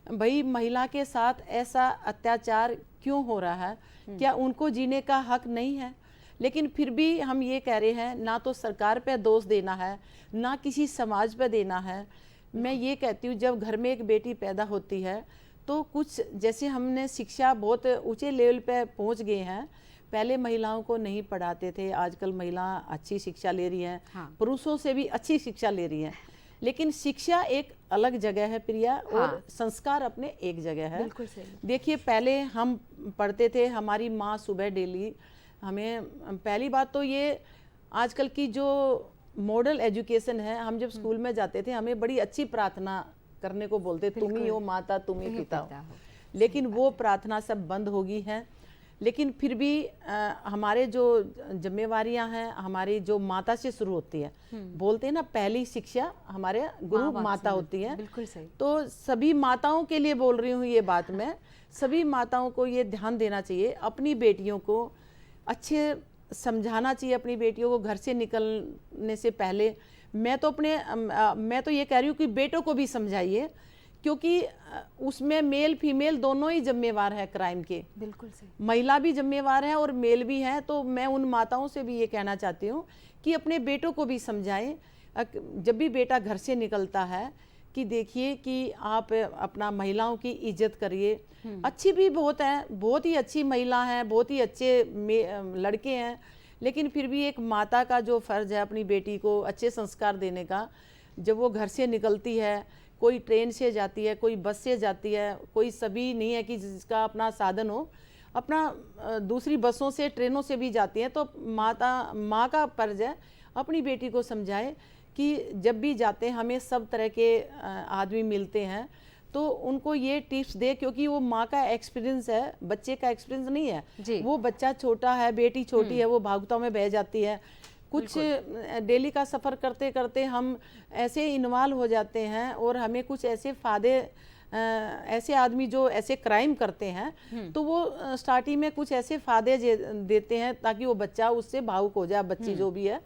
S2: भाई, महिला के साथ ऐसा अत्याचार क्यों हो रहा है? क्या उनको जीने का हक नहीं है? लेकिन फिर भी हम ये कह रहे हैं, ना तो सरकार पे दोष देना है, ना किसी समाज पे देना है। मैं ये कहती हूँ, जब घर में एक बेटी पैदा होती है तो कुछ जैसे हमने शिक्षा बहुत ऊंचे लेवल पे पहुँच गए हैं। पहले महिलाओं को नहीं पढ़ाते थे, आजकल महिला अच्छी शिक्षा ले रही हैं। हाँ। पुरुषों से भी अच्छी शिक्षा ले रही हैं। लेकिन शिक्षा एक अलग जगह है प्रिया, और हाँ। संस्कार अपने एक जगह है। बिल्कुल सही। देखिए, पहले हम पढ़ते थे, हमारी माँ सुबह डेली हमें, पहली बात तो ये आजकल की जो मॉडल एजुकेशन है, हम जब स्कूल में जाते थे हमें बड़ी अच्छी प्रार्थना करने को बोलते, तुम ही हो माता, तुम ही पिता हो। लेकिन वो प्रार्थना सब बंद हो गई है। लेकिन फिर भी हमारे जो जिम्मेवारियां हैं, हमारी जो माता से शुरू होती है। बोलते हैं ना, पहली शिक्षा हमारे गुरु माता होती है। बिल्कुल सही। तो सभी माताओं के लिए बोल रही हूँ ये बात मैं, सभी माताओं को ये ध्यान देना चाहिए, अपनी बेटियों को अच्छे समझाना चाहिए। अपनी बेटियों को घर से निकलने से पहले मैं तो ये कह रही हूँ कि बेटों को भी समझाइए, क्योंकि उसमें मेल फीमेल दोनों ही जिम्मेवार है क्राइम के। बिल्कुल सही। महिला भी जिम्मेवार है और मेल भी है। तो मैं उन माताओं से भी ये कहना चाहती हूँ कि अपने बेटों को भी समझाएं, जब भी बेटा घर से निकलता है, कि देखिए कि आप अपना महिलाओं की इज्जत करिए। अच्छी भी बहुत है, बहुत ही अच्छी महिला हैं, बहुत ही अच्छे लड़के हैं, लेकिन फिर भी एक माता का जो फ़र्ज़ है अपनी बेटी को अच्छे संस्कार देने का, जब वो घर से निकलती है, कोई ट्रेन से जाती है, कोई बस से जाती है, कोई सभी नहीं है कि जिसका अपना साधन हो, अपना दूसरी बसों से ट्रेनों से भी जाती हैं, तो माँ का फ़र्ज़ है अपनी बेटी को समझाए कि जब भी जाते हैं हमें सब तरह के आदमी मिलते हैं, तो उनको ये टिप्स दे, क्योंकि वो माँ का एक्सपीरियंस है, बच्चे का एक्सपीरियंस नहीं है। वो बच्चा छोटा है, बेटी छोटी है, वो भावुकताओं में बह जाती है। कुछ डेली का सफ़र करते करते हम ऐसे इन्वॉल्व हो जाते हैं और हमें कुछ ऐसे फ़ायदे, ऐसे आदमी जो ऐसे क्राइम करते हैं, तो वो स्टार्टिंग में कुछ ऐसे फायदे देते हैं ताकि वो बच्चा उससे भावुक हो जाए, बच्ची जो भी है,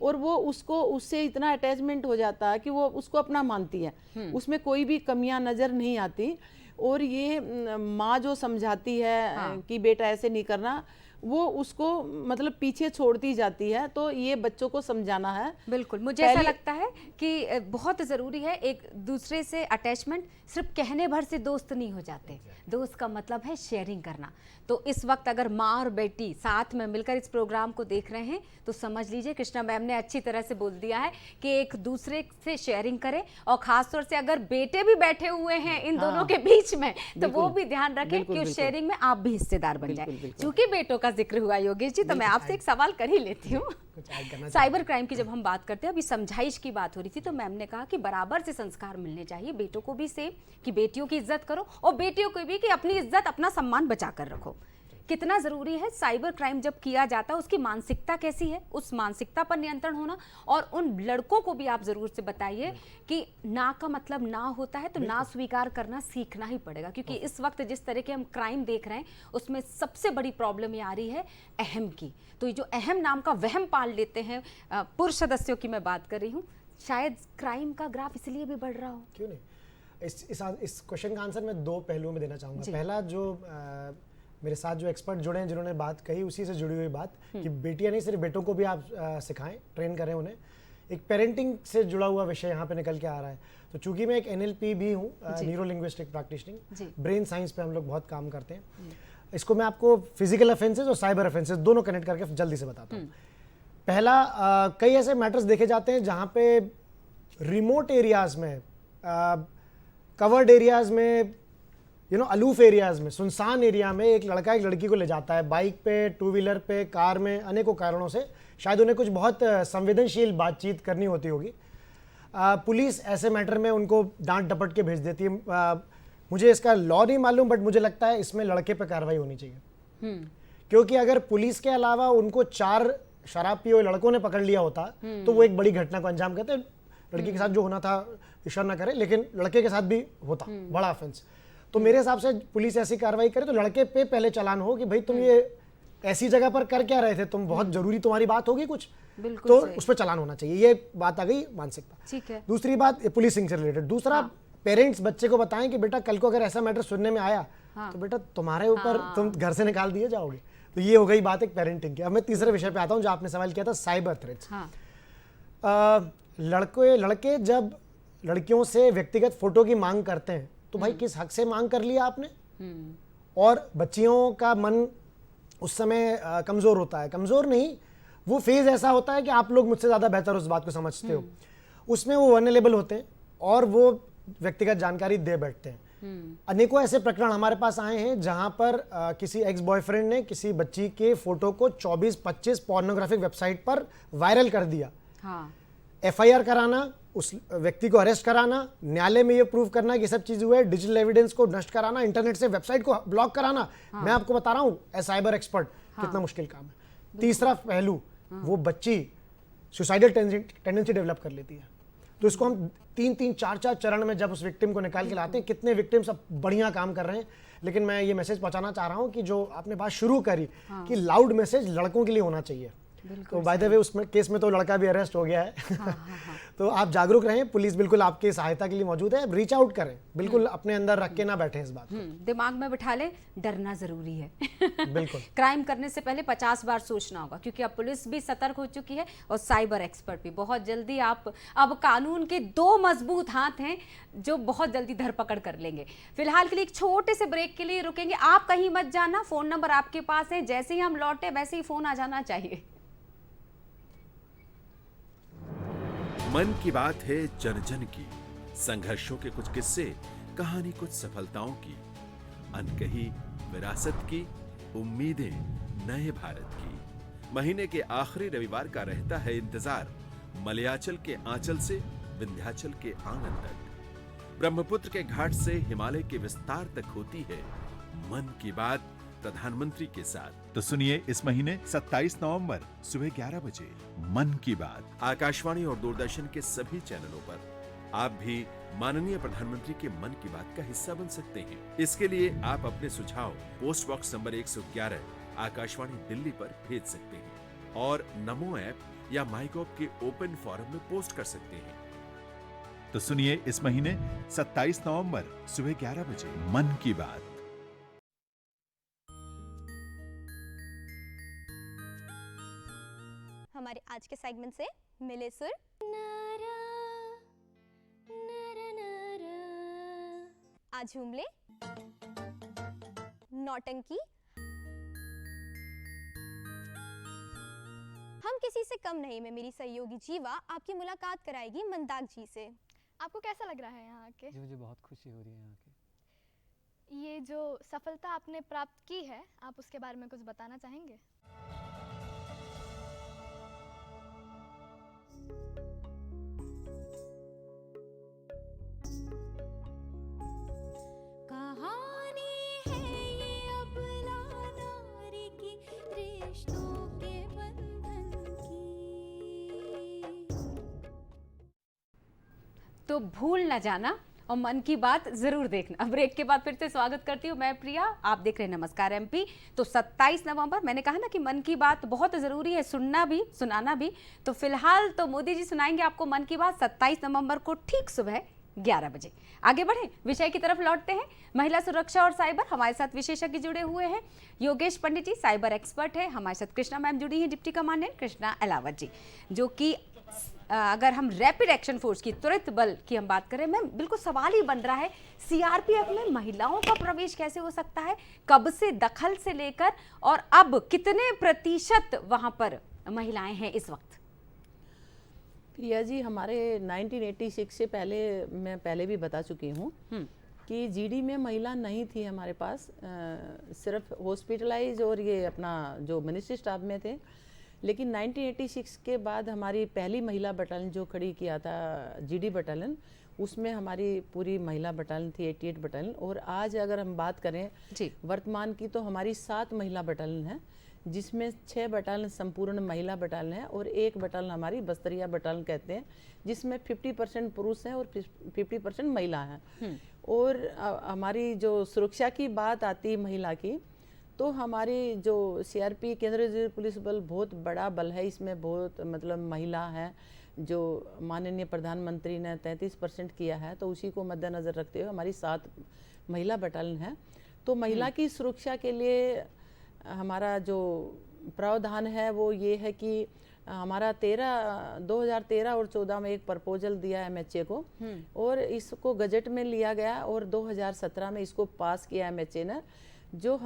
S2: और वो उससे इतना अटैचमेंट हो जाता है कि वो उसको अपना मानती है, उसमें कोई भी कमियां नज़र नहीं आती। और ये माँ जो समझाती है कि बेटा ऐसे नहीं करना, वो उसको मतलब पीछे छोड़ती जाती है। तो ये बच्चों को समझाना है।
S1: बिल्कुल, मुझे ऐसा लगता है कि बहुत ज़रूरी है एक दूसरे से अटैचमेंट। सिर्फ कहने भर से दोस्त नहीं हो जाते, दोस्त का मतलब है शेयरिंग करना। तो इस वक्त अगर माँ और बेटी साथ में मिलकर इस प्रोग्राम को देख रहे हैं तो समझ लीजिए कृष्णा मैम ने अच्छी तरह से बोल दिया है कि एक दूसरे से शेयरिंग करें, और खासतौर से अगर बेटे भी बैठे हुए हैं इन दोनों के बीच में, तो वो भी ध्यान रखें कि उस शेयरिंग में आप भी हिस्सेदार बन जाए। क्योंकि बेटों का जिक्र हुआ योगेश जी, तो मैं आपसे एक सवाल कर ही लेती हूँ। साइबर क्राइम की जब हम बात करते हैं, अभी समझाइश की बात हो रही थी, तो मैम ने कहा कि बराबर से संस्कार मिलने चाहिए, बेटों को भी सेम कि बेटियों की इज्जत करो और बेटियों को भी कि अपनी इज्जत अपना सम्मान बचा कर रखो। कितना जरूरी है साइबर क्राइम जब किया जाता है उसकी मानसिकता कैसी है, उस मानसिकता पर नियंत्रण होना। और उन लड़कों को भी आप जरूर से बताइए कि ना का मतलब ना होता है, तो ना स्वीकार करना सीखना ही पड़ेगा। क्योंकि इस वक्त जिस तरह के हम क्राइम देख रहे हैं उसमें सबसे बड़ी प्रॉब्लम ये आ रही है अहम की। तो ये जो अहम नाम का वहम पाल लेते हैं पुरुष सदस्यों की मैं बात कर रही हूँ, शायद क्राइम का ग्राफ इसलिए भी बढ़ रहा हो।
S3: क्यों नहीं। इस क्वेश्चन का आंसर मैं 2 पहलुओं में देना चाहूँगा। पहला, जो मेरे साथ जो एक्सपर्ट जुड़े हैं जिन्होंने बात कही, उसी से जुड़ी हुई बात कि बेटियां नहीं सिर्फ बेटों को भी आप सिखाएं, ट्रेन करें उन्हें। एक पेरेंटिंग से जुड़ा हुआ विषय यहाँ पे निकल के आ रहा है। तो चूंकि मैं एक NLP भी हूँ, न्यूरो लिंग्विस्टिक प्रैक्टिशनिंग, ब्रेन साइंस पे हम लोग बहुत काम करते हैं। इसको मैं आपको फिजिकल ऑफेंसेस और साइबर ऑफेंसेस दोनों कनेक्ट करके जल्दी से बताता हूँ। पहला, कई ऐसे मैटर्स देखे जाते हैं जहाँ पे रिमोट एरियाज में, कवर्ड एरियाज में, अलूफ एरियाज में, सुनसान एरिया में एक लड़का एक लड़की को ले जाता है, बाइक पे, 2 व्हीलर पे, कार में, अनेकों कारणों से। शायद उन्हें कुछ बहुत संवेदनशील बातचीत करनी होती होगी। पुलिस ऐसे मैटर में उनको डांट डपट के भेज देती है। मुझे इसका लॉ नहीं मालूम, बट मुझे लगता है इसमें लड़के पे कार्रवाई होनी चाहिए। क्योंकि अगर पुलिस के अलावा उनको 4 शराब पिए हुए लड़कों ने पकड़ लिया होता तो वो एक बड़ी घटना को अंजाम करते। लड़की के साथ जो होना था ईश्वर ना करे, लेकिन लड़के के साथ भी होता बड़ा ऑफेंस। तो मेरे हिसाब से पुलिस ऐसी कार्रवाई करे तो लड़के पे पहले चालान हो कि भाई तुम ये ऐसी जगह पर कर क्या रहे थे, तुम बहुत जरूरी तुम्हारी बात होगी कुछ, तो उस पर चालान होना चाहिए। ये बात आ गई मानसिकता।
S1: ठीक है।
S3: दूसरी बात पुलिसिंग से रिलेटेड। दूसरा, पेरेंट्स बच्चे को बताएं कि बेटा कल को अगर ऐसा मैटर सुनने में आया तो बेटा तुम्हारे ऊपर तुम घर से निकाल दिए जाओगे। तो ये हो गई बात एक पेरेंटिंग की। अब मैं तीसरे विषय पे आता हूँ जो आपने सवाल किया था, साइबर थ्रेट्स। लड़के जब लड़कियों से व्यक्तिगत फोटो की मांग करते हैं तो भाई किस हक से मांग कर लिया आपने। और बच्चियों का मन उस समय कमजोर होता है, कमजोर नहीं, वो फेज ऐसा होता है कि आप लोग मुझसे ज्यादा बेहतर उस बात को समझते हो। उसमें वो वल्नरेबल होते हैं और वो व्यक्तिगत जानकारी दे बैठते हैं। अनेकों ऐसे प्रकरण हमारे पास आए हैं जहां पर किसी एक्स बॉयफ्रेंड ने किसी बच्ची के फोटो को 24-25 पोर्नोग्राफिक वेबसाइट पर वायरल कर दिया। FIR कराना, उस व्यक्ति को अरेस्ट कराना, न्यायालय में ये प्रूव करना कि सब चीज हुआ है, डिजिटल एविडेंस को नष्ट कराना, इंटरनेट से वेबसाइट को ब्लॉक कराना। मैं आपको बता रहा हूं एज साइबर एक्सपर्ट कितना मुश्किल काम है। तीसरा पहलू, वो बच्ची सुसाइडल टेंडेंसी डेवलप कर लेती है। तो इसको हम 3-3, 4-4 चरण में जब उस विक्टिम को निकाल के लाते हैं। कितने विक्टिम सब बढ़िया काम कर रहे हैं, लेकिन मैं ये मैसेज पहुंचाना चाह रहा हूं कि जो आपने बात शुरू करी कि लाउड मैसेज लड़कों के लिए होना चाहिए। तो बाय द वे उसमें केस में तो लड़का भी अरेस्ट हो गया है। तो आप जागरूक रहें, पुलिस बिल्कुल आपकी सहायता के लिए मौजूद है। रीच आउट करें, बिल्कुल अपने अंदर रख के ना बैठे इस बात को।
S1: दिमाग में बिठा ले, डरना जरूरी है।
S3: बिल्कुल।
S1: क्राइम करने से पहले 50 बार सोचना होगा, क्योंकि अब पुलिस भी सतर्क हो चुकी है और साइबर एक्सपर्ट भी। बहुत जल्दी आप, अब कानून के 2 मजबूत हाथ हैं जो बहुत जल्दी धरपकड़ कर लेंगे। फिलहाल के लिए एक छोटे से ब्रेक के लिए रुकेंगे, आप कहीं मत जाना। फोन नंबर आपके पास है, जैसे ही हम लौटे वैसे ही फोन आ जाना चाहिए।
S5: मन की बात है जन जन की, संघर्षों के कुछ किस्से, कहानी कुछ सफलताओं की, अनकही विरासत की, उम्मीदें नए भारत की। महीने के आखिरी रविवार का रहता है इंतजार, मलयाचल के आंचल से विंध्याचल के आंगन तक, ब्रह्मपुत्र के घाट से हिमालय के विस्तार तक होती है मन की बात प्रधानमंत्री के साथ। तो सुनिए इस महीने 27 नवंबर सुबह 11 बजे मन की बात आकाशवाणी और दूरदर्शन के सभी चैनलों पर। आप भी माननीय प्रधानमंत्री के मन की बात का हिस्सा बन सकते हैं। इसके लिए आप अपने सुझाव post box number 111 Akashvani Delhi पर भेज सकते हैं और नमो ऐप या माईगॉव के ओपन फोरम में पोस्ट कर सकते हैं। तो सुनिए इस महीने 27 नवंबर सुबह 11 बजे मन की बात।
S7: हमारे आज के सेगमेंट से मिले सुर। आज झूमले, नौटंकी, हम किसी से कम नहीं में मेरी सहयोगी जीवा आपकी मुलाकात कराएगी मंदाक जी से।
S8: आपको कैसा लग रहा है यहाँ आके?
S9: जी मुझे बहुत खुशी हो रही है यहाँ की।
S8: ये जो सफलता आपने प्राप्त की है, आप उसके बारे में कुछ बताना चाहेंगे?
S1: तो भूल ना जाना और मन की बात जरूर देखना। ब्रेक के बाद फिर से स्वागत करती हूँ मैं प्रिया, आप देख रहे हैं नमस्कार एमपी। तो 27 नवंबर मैंने कहा ना कि मन की बात बहुत ज़रूरी है, सुनना भी सुनाना भी। तो फिलहाल तो मोदी जी सुनाएंगे आपको मन की बात 27 नवंबर को ठीक सुबह 11 बजे। आगे बढ़े, विषय की तरफ लौटते हैं। महिला सुरक्षा और साइबर, हमारे साथ विशेषज्ञ जुड़े हुए हैं। योगेश पंडित जी साइबर एक्सपर्ट है, हमारे साथ कृष्णा मैम जुड़ी हैं, डिप्टी कमांडेंट कृष्णा अलावत जी, जो कि अगर हम रैपिड एक्शन फोर्स की, त्वरित बल की हम बात करें, मैम बिल्कुल सवाल ही बन रहा है सीआरपीएफ में महिलाओं का प्रवेश कैसे हो सकता है, कब से दखल से लेकर और अब कितने प्रतिशत वहां पर महिलाएं हैं इस वक्त?
S2: प्रिया जी, हमारे 1986 से पहले मैं पहले भी बता चुकी हूँ कि जीडी में महिला नहीं थी हमारे पास, सिर्फ हॉस्पिटलाइज और ये अपना जो मिनिस्ट्री स्टाफ में थे। लेकिन 1986 के बाद हमारी पहली महिला बटालियन जो खड़ी किया था जीडी बटालियन, उसमें हमारी पूरी महिला बटालियन थी 88 बटालियन। और आज अगर हम बात करें वर्तमान की, तो हमारी 7 महिला बटालियन है, जिसमें 6 बटालियन संपूर्ण महिला बटालियन है और 1 बटालियन हमारी बस्तरिया बटालियन कहते हैं, जिसमें 50% पुरुष हैं और 50% महिला हैं। और हमारी जो सुरक्षा की बात आती है महिला की, तो हमारी जो सीआरपी केंद्रीय रिजर्व पुलिस बल बहुत बड़ा बल है, इसमें बहुत मतलब महिला है, जो माननीय प्रधानमंत्री ने 33% किया है, तो उसी को मद्देनज़र रखते हुए हमारी 7 महिला बटालियन है। तो महिला की सुरक्षा के लिए हमारा जो प्रावधान है वो ये है कि हमारा 2013 और 14 में एक प्रपोजल दिया एमएचए को और इसको गजट में लिया गया और 2017 में इसको पास किया एमएचए ने। जो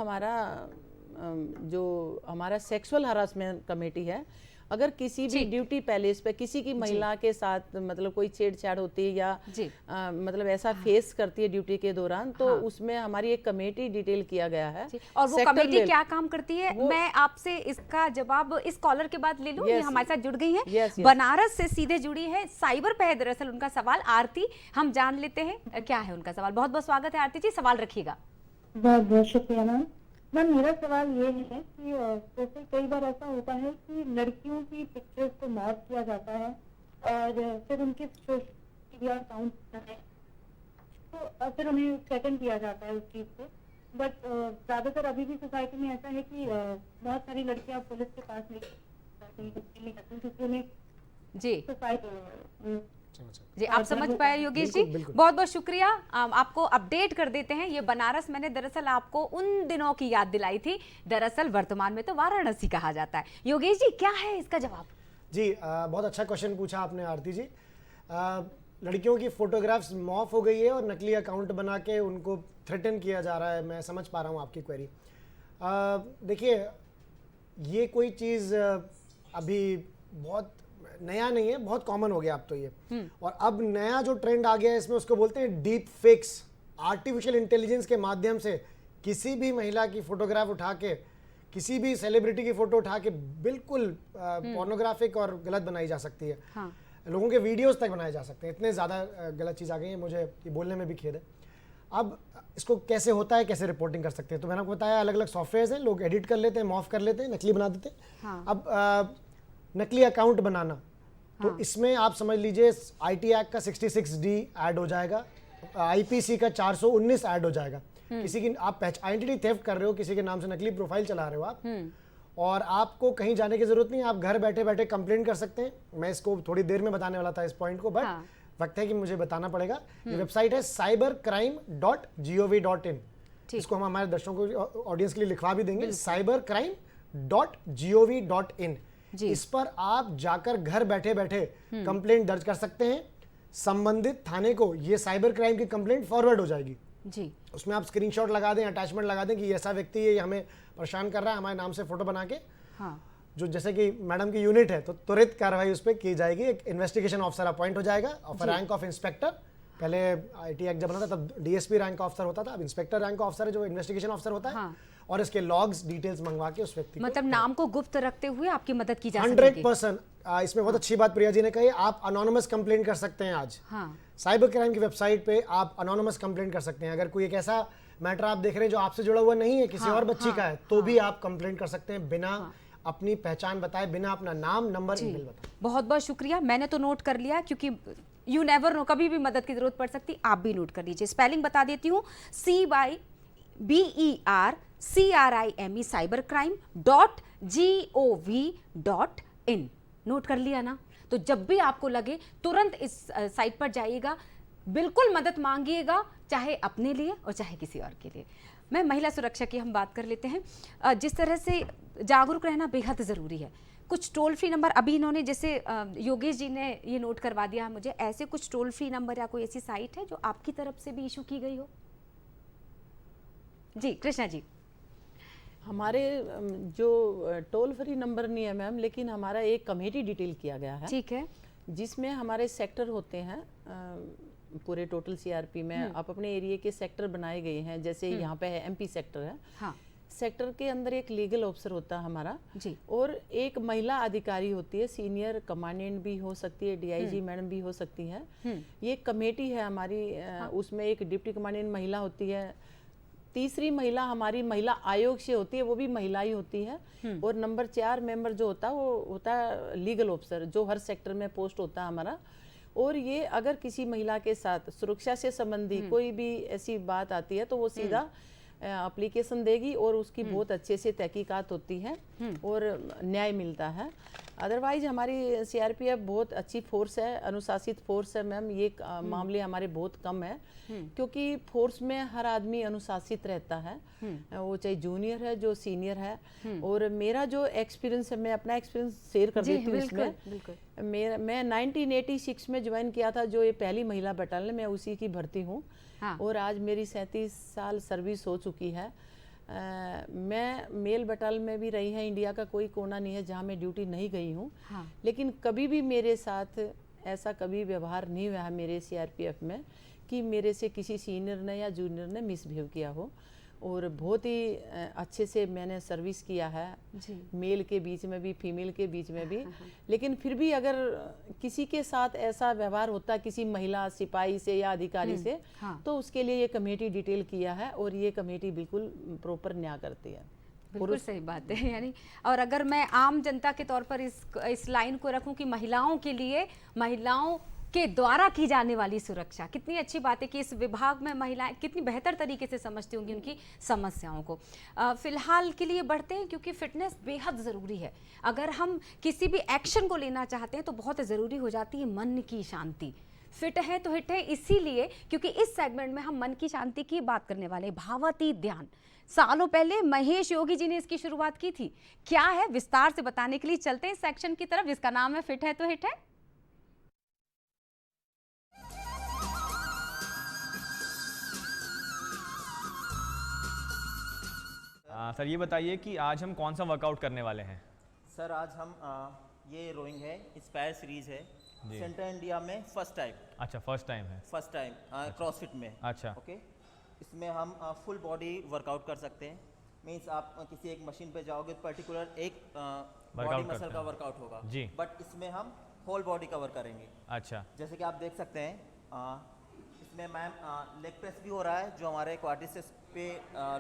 S2: हमारा सेक्सुअल हरासमेंट कमेटी है, अगर किसी भी ड्यूटी पैलेस पे किसी की महिला के साथ मतलब कोई छेड़छाड़ होती है या मतलब ऐसा फेस करती है ड्यूटी के दौरान, तो उसमें हमारी एक कमेटी डिटेल किया गया है।
S1: और वो कमेटी क्या काम करती है, मैं आपसे इसका जवाब इस कॉलर के बाद ले लूं। ये हमारे साथ जुड़ गई हैं, बनारस से सीधे जुड़ी है, साइबर पे है दरअसल उनका सवाल। आरती, हम जान लेते हैं क्या है उनका सवाल। बहुत बहुत स्वागत है आरती जी, सवाल रखिएगा।
S10: बहुत बहुत शुक्रिया मैम। मेरा सवाल ये है कि जैसे कई बार ऐसा होता है कि लड़कियों की पिक्चर्स को मॉर्फ किया जाता है और फिर उनके सोशल मीडिया अकाउंट है, तो फिर उन्हें थ्रेटन किया जाता है उस चीज़ से। बट ज़्यादातर अभी भी सोसाइटी में ऐसा है कि बहुत सारी लड़कियां पुलिस के पास नहीं करती क्योंकि उन्हें सोसाइटी
S1: जी आप समझ पाए योगेश जी, बहुत बहुत शुक्रिया। आपको अपडेट कर देते हैं। ये बनारस मैंने दरअसल आपको उन दिनों की याद दिलाई थी, दरअसल वर्तमान में तो वाराणसी कहा जाता है। योगेश जी क्या है इसका जवाब?
S3: जी बहुत अच्छा क्वेश्चन पूछा आपने आरती जी। लड़कियों की फोटोग्राफ्स मॉफ हो गई है और नकली अकाउंट बना के उनको थ्रेटन किया जा रहा है। मैं समझ पा रहा हूँ आपकी क्वेरी। देखिए ये कोई चीज़ अभी बहुत नया नहीं है, बहुत कॉमन हो गया अब तो ये। और अब नया जो ट्रेंड आ गया है इसमें उसको बोलते हैं डीप फेक्स। आर्टिफिशियल इंटेलिजेंस के माध्यम से किसी भी महिला की फोटोग्राफ उठा के, किसी भी सेलिब्रिटी की फोटो उठा के बिल्कुल पोर्नोग्राफिक और गलत बनाई जा सकती है।
S1: हाँ।
S3: लोगों के वीडियोस तक बनाए जा सकते हैं। इतने ज़्यादा गलत चीज़ आ गई है, मुझे ये बोलने में भी खेद है। अब इसको कैसे होता है, कैसे रिपोर्टिंग कर सकते हैं, तो मैंने आपको बताया अलग अलग सॉफ्टवेयर हैं, लोग एडिट कर लेते हैं, मॉर्फ कर लेते हैं, नकली बना देते हैं।
S1: हाँ।
S3: अब नकली अकाउंट बनाना, तो इसमें आप समझ लीजिए IT एक्ट का 66D ऐड हो जाएगा, IPC का 419 ऐड हो जाएगा। किसी की आप आइडेंटिटी थेफ्ट कर रहे हो, किसी के नाम से नकली प्रोफाइल चला रहे हो आप, और आपको कहीं जाने की जरूरत नहीं, आप घर बैठे बैठे कंप्लेंट कर सकते हैं। मैं इसको थोड़ी देर में बताने वाला था इस पॉइंट को, बट वक्त है कि मुझे बताना पड़ेगा। ये वेबसाइट है cybercrime.gov.in। इसको हम हमारे दर्शकों को, ऑडियंस के लिए लिखवा भी देंगे, cybercrime.gov.in। इस पर आप जाकर घर बैठे बैठे कंप्लेंट दर्ज कर सकते हैं। संबंधित थाने को ये साइबर क्राइम की कंप्लेंट फॉरवर्ड हो जाएगी
S1: जी।
S3: उसमें आप स्क्रीनशॉट लगा दें, अटैचमेंट लगा दें कि ऐसा व्यक्ति है, ये हमें परेशान कर रहा है, हमारे नाम से फोटो बना के।
S1: हाँ।
S3: जो जैसे कि मैडम की यूनिट है तो तुरंत कार्रवाई उस पर की जाएगी। एक इन्वेस्टिगेशन ऑफिसर अपॉइंट हो जाएगा ऑफ रैंक ऑफ इंस्पेक्टर। पहले IT एक्ट जब बना था तब DSP रैंक का ऑफिसर होता था, अब इंस्पेक्टर रैंक का ऑफिसर है जो इन्वेस्टिगेशन ऑफिसर होता है।
S1: हाँ।
S3: और इसके लॉग्स डिटेल्स मंगवा के उस व्यक्ति
S1: मतलब नाम को गुप्त रखते हुए आपकी मदद की जा सकेगी।
S3: 100%। इसमें बहुत अच्छी बात प्रिया जी ने कही, आप अनोनिमस कंप्लेंट कर सकते हैं आज।
S1: हाँ।
S3: साइबर क्राइम की वेबसाइट पे आप अनोनिमस कंप्लेंट कर सकते हैं। अगर कोई एक ऐसा मैटर आप देख रहे हैं जो आपसे जुड़ा हुआ नहीं है, किसी और बच्ची का है, तो भी आप कंप्लेंट कर सकते हैं बिना अपनी पहचान बताए, बिना अपना नाम, नंबर, ईमेल बताए।
S1: बहुत बहुत शुक्रिया, मैंने तो नोट कर लिया, क्योंकि यू नेवर नो, कभी भी मदद की जरूरत पड़ सकती। आप भी नोट कर लीजिए। स्पेलिंग बता देती हूँ, CYBERCRIME cybercrime.gov.in। नोट कर लिया ना? तो जब भी आपको लगे तुरंत इस साइट पर जाइएगा, बिल्कुल मदद मांगिएगा, चाहे अपने लिए और चाहे किसी और के लिए। मैं महिला सुरक्षा की हम बात कर लेते हैं। जिस तरह से जागरूक रहना बेहद ज़रूरी है। कुछ टोल फ्री नंबर अभी इन्होंने, जैसे योगेश जी ने ये नोट करवा दिया मुझे, ऐसे कुछ टोल फ्री नंबर या कोई ऐसी साइट है जो आपकी तरफ से भी इशू की गई हो? जी कृष्णा जी।
S2: हमारे जो टोल फ्री नंबर नहीं है मैम, लेकिन हमारा एक कमेटी डिटेल किया गया है।
S1: ठीक है।
S2: जिसमें हमारे सेक्टर होते हैं, पूरे टोटल CRP में आप अपने एरिया के सेक्टर बनाए गए हैं। जैसे यहाँ पे है MP सेक्टर है।
S1: हाँ।
S2: सेक्टर के अंदर एक लीगल ऑफिसर होता है हमारा
S1: जी।
S2: और एक महिला अधिकारी होती है, सीनियर कमांडेंट भी हो सकती है, DIG मैडम भी हो सकती है। ये कमेटी है हमारी। उसमें एक डिप्टी कमांडेंट महिला होती है, तीसरी महिला हमारी महिला आयोग से होती है, वो भी महिला ही होती है। और नंबर 4 मेंबर जो होता है वो होता है लीगल ऑफिसर, जो हर सेक्टर में पोस्ट होता है हमारा। और ये अगर किसी महिला के साथ सुरक्षा से संबंधी कोई भी ऐसी बात आती है तो वो सीधा एप्लीकेशन देगी और उसकी बहुत अच्छे से तहकीकात होती है और न्याय मिलता है। अदरवाइज हमारी CRPF बहुत अच्छी फोर्स है, अनुशासित फोर्स है मैम। ये मामले हमारे बहुत कम है, क्योंकि फोर्स में हर आदमी अनुशासित रहता है, वो चाहे जूनियर है जो सीनियर है। और मेरा जो एक्सपीरियंस है, मैं अपना एक्सपीरियंस शेयर कर देती हूँ इसमें। मैं 1986 में ज्वाइन किया था, जो ये पहली महिला बटालियन, मैं उसी की भर्ती हूँ। और आज मेरी 37 साल सर्विस हो चुकी है। मैं मेल बटालियन में भी रही है, इंडिया का कोई कोना नहीं है जहाँ मैं ड्यूटी नहीं गई हूँ। लेकिन कभी भी मेरे साथ ऐसा कभी व्यवहार नहीं हुआ है मेरे CRPF में कि मेरे से किसी सीनियर ने या जूनियर ने मिसबिहेव किया हो। और बहुत ही अच्छे से मैंने सर्विस किया है, मेल के बीच में भी, फीमेल के बीच में भी। लेकिन फिर भी अगर किसी के साथ ऐसा व्यवहार होता किसी महिला सिपाही से या अधिकारी से, तो उसके लिए ये कमेटी डिटेल किया है और ये कमेटी बिल्कुल प्रॉपर न्याय करती है।
S1: बिल्कुल सही बात है। यानी और अगर मैं आम जनता के तौर पर इस लाइन को रखूं कि महिलाओं के लिए, महिलाओं के द्वारा की जाने वाली सुरक्षा, कितनी अच्छी बात है कि इस विभाग में महिलाएं कितनी बेहतर तरीके से समझती होंगी उनकी समस्याओं को। फिलहाल के लिए बढ़ते हैं, क्योंकि फिटनेस बेहद ज़रूरी है। अगर हम किसी भी एक्शन को लेना चाहते हैं तो बहुत ज़रूरी हो जाती है मन की शांति। फिट है तो हिट है, इसीलिए क्योंकि इस सेगमेंट में हम मन की शांति की बात करने वाले। भावातीत ध्यान सालों पहले महेश योगी जी ने इसकी शुरुआत की थी। क्या है, विस्तार से बताने के लिए चलते हैं सेक्शन की तरफ जिसका नाम है फिट है तो हिट है।
S11: सर ये बताइए कि आज हम कौन सा वर्कआउट करने वाले हैं?
S12: सर आज हम
S11: ये रोइंग है, इंस्पायर सीरीज है,
S12: जी।
S11: सेंट्रल इंडिया में फर्स्ट टाइम
S12: अच्छा, फर्स्ट टाइम है।
S11: क्रॉसफिट में।
S12: अच्छा।
S11: ओके, इसमें हम फुल बॉडी वर्कआउट कर सकते हैं। मीन्स आप किसी एक मशीन पे जाओगे तो पर्टिकुलर एक बॉडी
S12: Workout
S11: मसल
S12: करते
S11: का
S12: हैं।
S11: वर्कआउट होगा
S12: जी।
S11: बट इसमें हम होल बॉडी कवर करेंगे।
S12: अच्छा।
S11: जैसे कि आप देख सकते हैं इसमें मैम लेग प्रेस भी हो रहा है जो हमारे क्वाड्रिसेप्स पे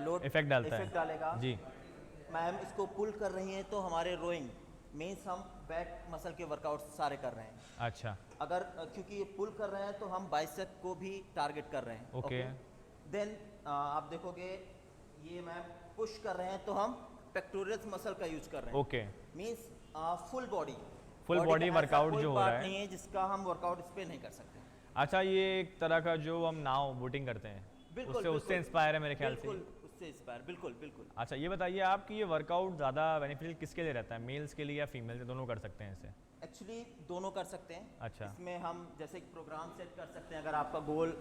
S11: लोड
S12: इफेक्ट डालता है।
S11: इफेक्ट डालेगा।
S12: जी।
S11: मैम इसको पुल कर रही हैं तो हमारे रोइंग मीन्स हम बैक मसल के वर्कआउट सारे कर रहे हैं।
S12: अच्छा।
S11: अगर क्योंकि ये पुल कर रहे हैं तो हम बाइसेप को भी टारगेट कर रहे हैं।
S12: ओके।
S11: देन आप देखोगे ये मैम पुश कर रहे हैं तो हम पेक्टोरियल्स मसल का यूज कर रहे हैं।
S12: Okay.
S11: Means full body
S12: body workout जो हो रहा है
S11: नहीं है जिसका हम वर्कआउट इस पे नहीं कर सकते।
S12: अच्छा, ये एक तरह का जो हम नाव बोटिंग करते हैं उससे इंस्पायर है मेरे ख्याल से।
S11: उससे इंस्पायर, बिल्कुल बिल्कुल।
S12: अच्छा, ये बताइए आप कि ये वर्कआउट ज़्यादा बेनिफिशियल किसके लिए रहता है, मेल्स के लिए या फीमेल के, दोनों कर सकते हैं इसे?
S11: एक्चुअली दोनों कर सकते हैं।
S12: अच्छा।
S11: इसमें हम जैसे एक प्रोग्राम सेट कर सकते हैं। अगर आपका गोल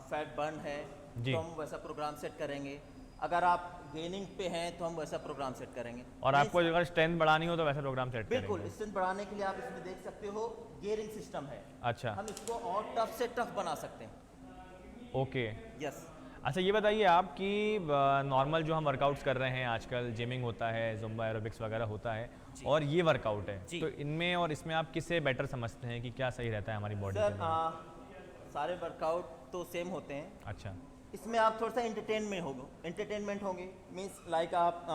S11: फैट बर्न है
S12: जी।
S11: तो हम वैसा प्रोग्राम सेट करेंगे। अगर आप गेनिंग पे हैं तो हम वैसा प्रोग्राम सेट करेंगे।
S12: और आपको अगर स्ट्रेंथ बढ़ानी हो तो वैसा प्रोग्राम सेट करेंगे?
S11: बिल्कुल, स्ट्रेंथ बढ़ाने के लिए आप इसमें देख सकते हो गियरिंग सिस्टम है।
S12: अच्छा।
S11: हम इसको और टफ से टफ बना सकते हैं।
S12: ओके।
S11: यस।
S12: अच्छा, ये बताइए आप कि नॉर्मल जो हम वर्कआउट्स कर रहे हैं आजकल, जिमिंग होता है, जुम्बा एरोबिक्स वगैरह होता है और ये वर्कआउट है, तो इनमें और इसमें आप किससे बेटर समझते हैं कि क्या सही रहता है हमारी बॉडी के लिए?
S11: सारे वर्कआउट तो सेम होते हैं।
S12: अच्छा।
S11: इसमें आप थोड़ा सा एंटरटेनमेंट होंगे। मीन्स लाइक आप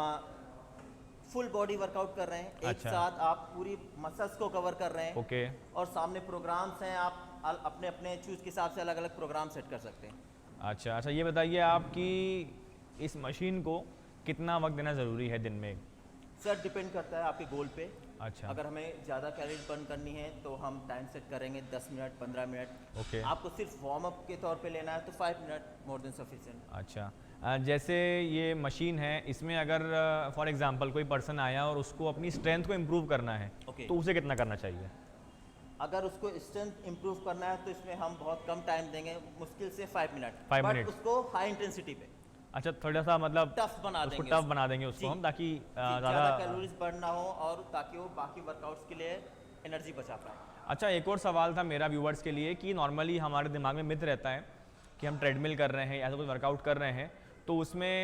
S11: फुल बॉडी वर्कआउट कर रहे हैं। एक
S12: अच्छा।
S11: साथ आप पूरी मसल्स को कवर कर रहे हैं।
S12: ओके।
S11: और सामने प्रोग्राम्स हैं, आप अपने अपने चूज के हिसाब से अलग अलग प्रोग्राम सेट कर सकते हैं।
S12: अच्छा। अच्छा, ये बताइए आप कि इस मशीन को कितना वक्त देना ज़रूरी है दिन में?
S11: सर डिपेंड करता है आपके गोल पे।
S12: अच्छा।
S11: अगर हमें ज़्यादा कैलोरी बर्न करनी है तो हम टाइम सेट करेंगे 10 मिनट 15 मिनट।
S12: ओके।
S11: आपको सिर्फ वार्म अप के तौर पे लेना है तो 5 मिनट मोर देन सफिशिएंट।
S12: अच्छा। जैसे ये मशीन है, इसमें अगर फॉर एग्जांपल कोई पर्सन आया और उसको अपनी स्ट्रेंथ को इम्प्रूव करना है तो उसे कितना करना चाहिए?
S11: अगर उसको स्ट्रेंथ इम्प्रूव करना है तो इसमें हम बहुत कम टाइम देंगे, मुश्किल से 5 मिनट।
S12: 5 मिनट।
S11: उसको हाई इंटेंसिटी पे।
S12: अच्छा, थोड़ा सा मतलब
S11: टफ बना देंगे,
S12: टफ बना देंगे उसको हम, ताकि
S11: ज़्यादा कैलोरीज बर्न ना हो और ताकि वो बाकी वर्कआउट्स के लिए एनर्जी बचा पाए।
S12: अच्छा, एक और सवाल था मेरा व्यूवर्स के लिए कि नॉर्मली हमारे दिमाग में मिथ रहता है कि हम ट्रेडमिल कर रहे हैं या तो कुछ वर्कआउट कर रहे हैं तो उसमें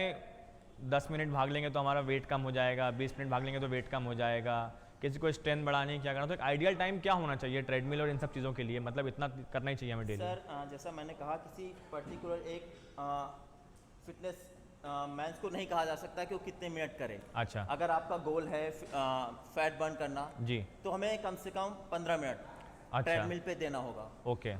S12: 10 मिनट भाग लेंगे तो हमारा वेट कम हो जाएगा, 20 मिनट भाग लेंगे तो वेट कम हो जाएगा, किसी को स्ट्रेंथ बढ़ाने की क्या करना, तो एक आइडियल टाइम क्या होना चाहिए ट्रेडमिल और इन सब चीज़ों के लिए? मतलब इतना करना ही चाहिए हमें डेली?
S11: सर जैसा मैंने कहा, किसी पर्टिकुलर एक फिटनेस मैंस को नहीं कहा जा सकता कि वो कितने मिनट करे।
S12: अच्छा।
S11: अगर आपका गोल है फैट बर्न करना
S12: जी,
S11: तो हमें कम से कम 15 मिनट
S12: अच्छा।
S11: ट्रेडमिल पे देना होगा।
S12: ओके।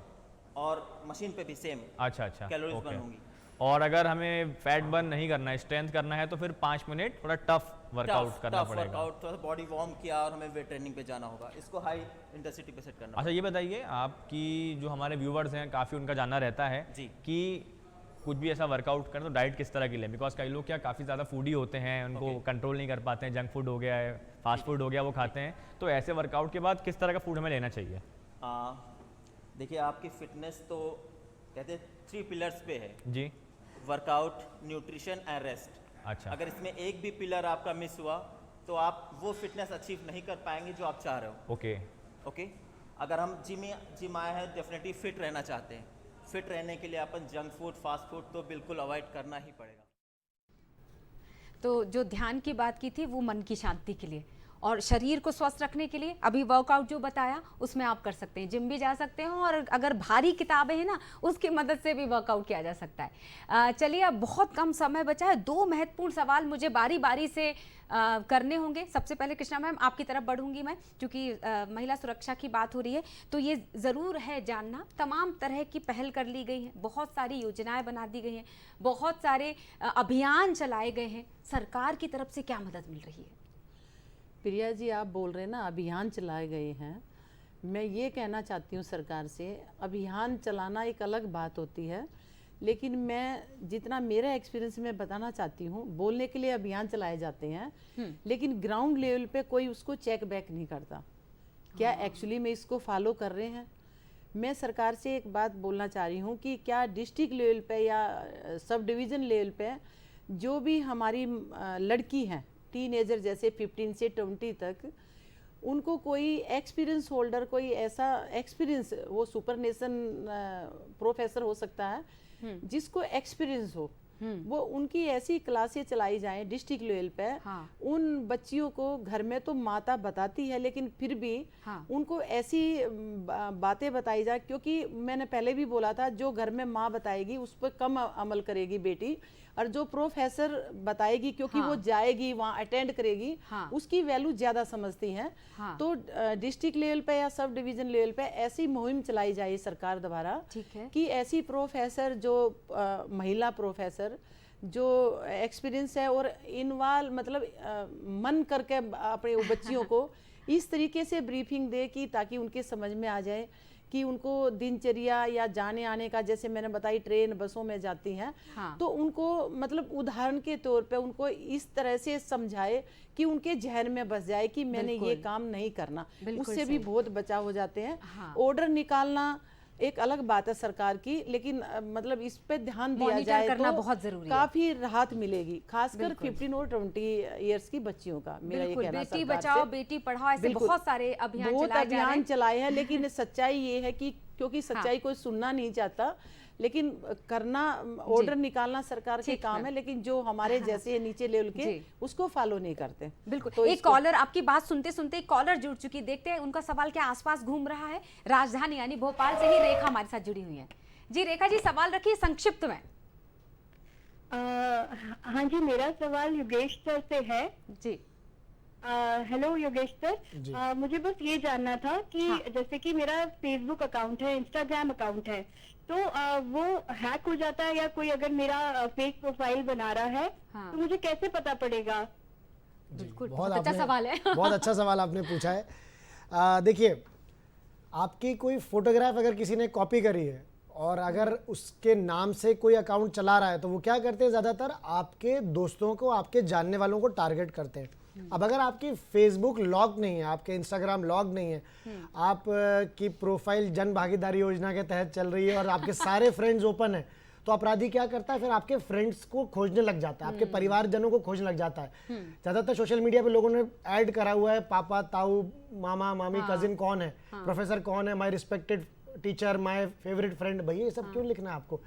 S11: और मशीन पे भी सेम।
S12: अच्छा अच्छा,
S11: कैलोरीज
S12: ओके।
S11: बर्न होंगी।
S12: और अगर हमें फैट बर्न नहीं करना है, स्ट्रेंथ करना है, तो फिर 5 मिनट थोड़ा टफ वर्कआउट करना पड़ेगा।
S11: वर्कआउट, थोड़ा बॉडी वार्म किया और हमें वेट ट्रेनिंग पे जाना होगा। इसको हाई इंटेंसिटी पे सेट करना।
S12: अच्छा, ये बताइए आपकी जो हमारे व्यूवर्स हैं काफ़ी उनका जानना रहता है
S11: जी
S12: कि कुछ भी ऐसा वर्कआउट करें तो डाइट किस तरह की लें, बिकॉज कई लोग क्या काफ़ी ज़्यादा फूडी होते हैं, उनको कंट्रोल नहीं कर पाते हैं, जंक फूड हो गया है, फास्ट फूड हो गया, वो खाते हैं, तो ऐसे वर्कआउट के बाद किस तरह का फूड हमें लेना चाहिए?
S11: देखिए, आपकी फिटनेस तो कहते हैं 3 पिलर्स पे है
S12: जी।
S11: Workout, nutrition and rest.
S12: अच्छा।
S11: अगर इसमें एक भी पिलर आपका मिस हुआ तो आप वो फिटनेस अचीव नहीं कर पाएंगे जो आप चाह रहे हो।
S12: ओके।
S11: ओके। अगर हम जिम आए हैं, डेफिनेटली फिट रहना चाहते हैं। फिट रहने के लिए अपन जंक फूड, फास्ट फूड तो बिल्कुल अवॉइड करना ही पड़ेगा।
S1: तो जो ध्यान की बात की थी वो मन की शांति के लिए, और शरीर को स्वस्थ रखने के लिए अभी वर्कआउट जो बताया उसमें आप कर सकते हैं, जिम भी जा सकते हैं, और अगर भारी किताबें हैं ना उसकी मदद से भी वर्कआउट किया जा सकता है। चलिए, अब बहुत कम समय बचा है, 2 महत्वपूर्ण सवाल मुझे बारी बारी से करने होंगे। सबसे पहले कृष्णा मैम आपकी तरफ बढ़ूंगी मैं, क्योंकि महिला सुरक्षा की बात हो रही है, तो ये ज़रूर है जानना, तमाम तरह की पहल कर ली गई हैं, बहुत सारी योजनाएं बना दी गई हैं, बहुत सारे अभियान चलाए गए हैं, सरकार की तरफ से क्या मदद मिल रही है?
S2: प्रिया जी, आप बोल रहे हैं ना अभियान चलाए गए हैं, मैं ये कहना चाहती हूँ सरकार से, अभियान चलाना एक अलग बात होती है, लेकिन मैं जितना मेरा एक्सपीरियंस में बताना चाहती हूँ, बोलने के लिए अभियान चलाए जाते हैं लेकिन ग्राउंड लेवल पे कोई उसको चेक बैक नहीं करता, क्या एक्चुअली में इसको फॉलो कर रहे हैं। मैं सरकार से एक बात बोलना चाह रही हूँ कि क्या डिस्ट्रिक्ट लेवल पे या सब डिवीज़न लेवल पे जो भी हमारी लड़की हैं, टीनेजर जैसे 15 से 20 तक, उनको कोई एक्सपीरियंस होल्डर, कोई ऐसा एक्सपीरियंस, वो सुपरनेशन प्रोफेसर हो सकता है जिसको एक्सपीरियंस हो, वो उनकी ऐसी क्लासें चलाई जाएं डिस्ट्रिक्ट लेवल पे। उन बच्चियों को घर में तो माता बताती है, लेकिन फिर भी उनको ऐसी बातें बताई जाए, क्योंकि मैंने पहले भी बोला था, जो घर में माँ बताएगी उस पर कम अमल करेगी बेटी, और जो प्रोफेसर बताएगी, क्योंकि वो जाएगी वहाँ अटेंड करेगी, उसकी वैल्यू ज्यादा समझती हैं। तो डिस्ट्रिक्ट लेवल पे या सब डिवीजन लेवल पे ऐसी मुहिम चलाई जाए सरकार द्वारा, कि ऐसी प्रोफेसर जो महिला प्रोफेसर जो एक्सपीरियंस है और इन्वॉल्व, मतलब मन करके अपने बच्चियों को इस तरीके से ब्रीफिंग दे कि ताकि उनके समझ में आ जाए कि उनको दिनचर्या या जाने आने का, जैसे मैंने बताई ट्रेन बसों में जाती हैं, तो उनको मतलब उदाहरण के तौर पे उनको इस तरह से समझाए कि उनके जहन में बस जाए कि मैंने ये काम नहीं करना, उससे भी बहुत बचाव हो जाते हैं। ऑर्डर निकालना एक अलग बात है सरकार की, लेकिन मतलब इस पे ध्यान दिया जाए
S1: करना
S2: तो
S1: बहुत जरूरी
S2: काफी राहत मिलेगी, खासकर 15 और 20 इयर्स की बच्चियों का। मेरा ये कहना
S1: बेटी बचाओ बेटी पढ़ाओ, ऐसे बहुत सारे अभियान
S2: चलाए हैं, लेकिन सच्चाई ये है कि क्योंकि सच्चाई कोई सुनना नहीं चाहता, लेकिन करना, ऑर्डर निकालना सरकार के काम है, लेकिन जो हमारे जैसे नीचे लेवल के उसको फॉलो नहीं करते।
S1: बिल्कुल। तो एक कॉलर, आपकी बात सुनते सुनते एक कॉलर जुड़ चुकी, देखते हैं उनका सवाल क्या आसपास घूम रहा है। राजधानी यानी भोपाल से ही रेखा हमारे साथ जुड़ी हुई है। जी रेखा जी, सवाल रखिए संक्षिप्त में।
S10: हाँ जी, मेरा सवाल योगेश सर से है।
S1: जी
S10: हेलो योगेश सर, मुझे बस ये जानना था कि जैसे कि मेरा फेसबुक अकाउंट है, इंस्टाग्राम अकाउंट है, तो वो हैक हो जाता है, या कोई अगर मेरा फेक प्रोफाइल बना रहा है तो मुझे कैसे पता पड़ेगा?
S1: बिल्कुल, बहुत अच्छा सवाल है।
S3: बहुत अच्छा सवाल आपने पूछा है। देखिए, आपकी कोई फोटोग्राफ अगर किसी ने कॉपी करी है और अगर उसके नाम से कोई अकाउंट चला रहा है, तो वो क्या करते हैं, ज़्यादातर आपके दोस्तों को, आपके जानने वालों को टारगेट करते हैं। अब अगर आपकी फेसबुक लॉग नहीं है, आपके इंस्टाग्राम लॉग नहीं है, आप की प्रोफाइल जन भागीदारी योजना के तहत चल रही है और आपके सारे फ्रेंड्स ओपन है, तो अपराधी क्या करता है, फिर आपके फ्रेंड्स को खोजने लग जाता है, आपके परिवारजनों को खोजने लग जाता है। ज़्यादातर सोशल मीडिया पे लोगों ने ऐड करा हुआ है, पापा, ताऊ, मामा, मामी, कजिन कौन है, प्रोफेसर कौन है, my respected teacher, my favourite friend. भैया ये सब क्यों लिखना है आपको?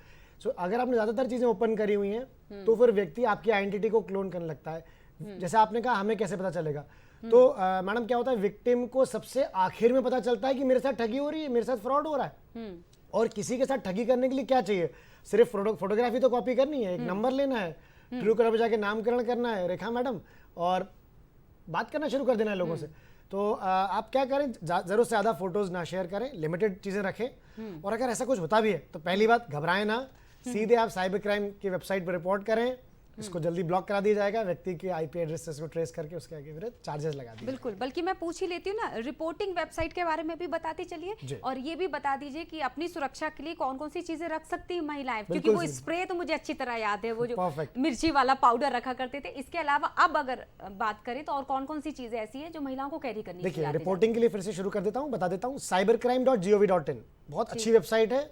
S3: अगर आपने ज़्यादातर चीज़ें ओपन करी हुई हैं, तो फिर व्यक्ति आपकी आइडेंटिटी को क्लोन करने लगता है। जैसे आपने कहा हमें कैसे पता चलेगा, तो मैडम क्या होता है, विक्टिम को सबसे आखिर में पता चलता है कि मेरे साथ ठगी हो रही है, मेरे साथ फ्रॉड हो रहा है। और किसी के साथ ठगी करने के लिए क्या चाहिए, सिर्फ फोटोग्राफी तो कॉपी करनी है, एक नंबर लेना है, ट्रू कलर पे जाके नामकरण करना है, रेखा मैडम, और बात करना शुरू कर देना है लोगों से। तो आप क्या करें, जरूरत से ज़्यादा फोटोज ना शेयर करें, लिमिटेड चीज़ें रखें, और अगर ऐसा कुछ होता भी है तो पहली बात घबराएं ना, सीधे आप साइबर क्राइम की वेबसाइट पर रिपोर्ट करें, इसको जल्दी ब्लॉक करा दिया जाएगा, व्यक्ति के आईपी एड्रेस को ट्रेस करके उसके आगे विरुद्ध चार्जेस लगा दिए।
S1: बिल्कुल, बल्कि मैं पूछ ही लेती हूँ ना, रिपोर्टिंग वेबसाइट के बारे में भी बताती चलिए, और ये भी बता दीजिए कि अपनी सुरक्षा के लिए कौन कौन सी चीजें रख सकती हैं महिलाएं, क्योंकि वो स्प्रे तो मुझे अच्छी तरह याद है, वो जो मिर्ची वाला पाउडर रखा करते थे। इसके अलावा अब अगर बात करें तो और कौन कौन सी चीजें ऐसी है जो महिलाओं को कैरी करनी चाहिए?
S3: देखिए, रिपोर्टिंग के लिए फिर से शुरू कर देता हूँ, बता देता हूँ, cybercrime.gov.in बहुत अच्छी वेबसाइट है।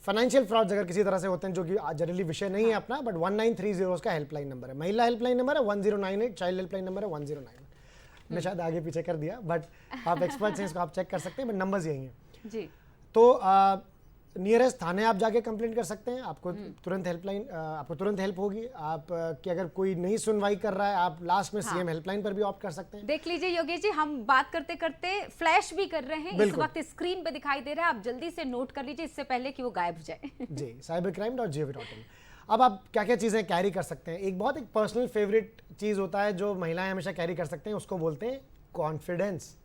S3: फाइनेंशियल फ्रॉड्स अगर किसी तरह से होते हैं, जो कि जनरली विषय नहीं है अपना, बट 1930 उसका हेल्पलाइन नंबर है, महिला हेल्पलाइन नंबर है 1098, चाइल्ड हेल्पलाइन नंबर है 109। मैं शायद आगे पीछे कर दिया, बट आप एक्सपर्ट्स हैं, इसको आप चेक कर सकते हैं, बट नंबर्स यही हैं
S1: जी।
S3: तो नियरेस्ट थाने आप जाके कंप्लेंट कर सकते हैं, आपको तुरंत हेल्पलाइन, आपको तुरंत हेल्प होगी। आप कि अगर कोई नहीं सुनवाई कर रहा है, आप लास्ट में सीएम हेल्पलाइन पर भी ऑप्ट कर सकते हैं।
S1: देख लीजिए योगेश जी, हम बात करते करते फ्लैश भी कर रहे हैं, इस वक्त स्क्रीन पे दिखाई दे रहा है, आप जल्दी से नोट कर लीजिए इससे पहले कि वो गायब हो जाए।
S3: जी, cybercrime.gov.in। अब आप क्या क्या चीज़ें कैरी कर सकते हैं, एक बहुत एक पर्सनल फेवरेट चीज़ होता है जो महिलाएं हमेशा कैरी कर सकते हैं, उसको बोलते हैं कॉन्फिडेंस।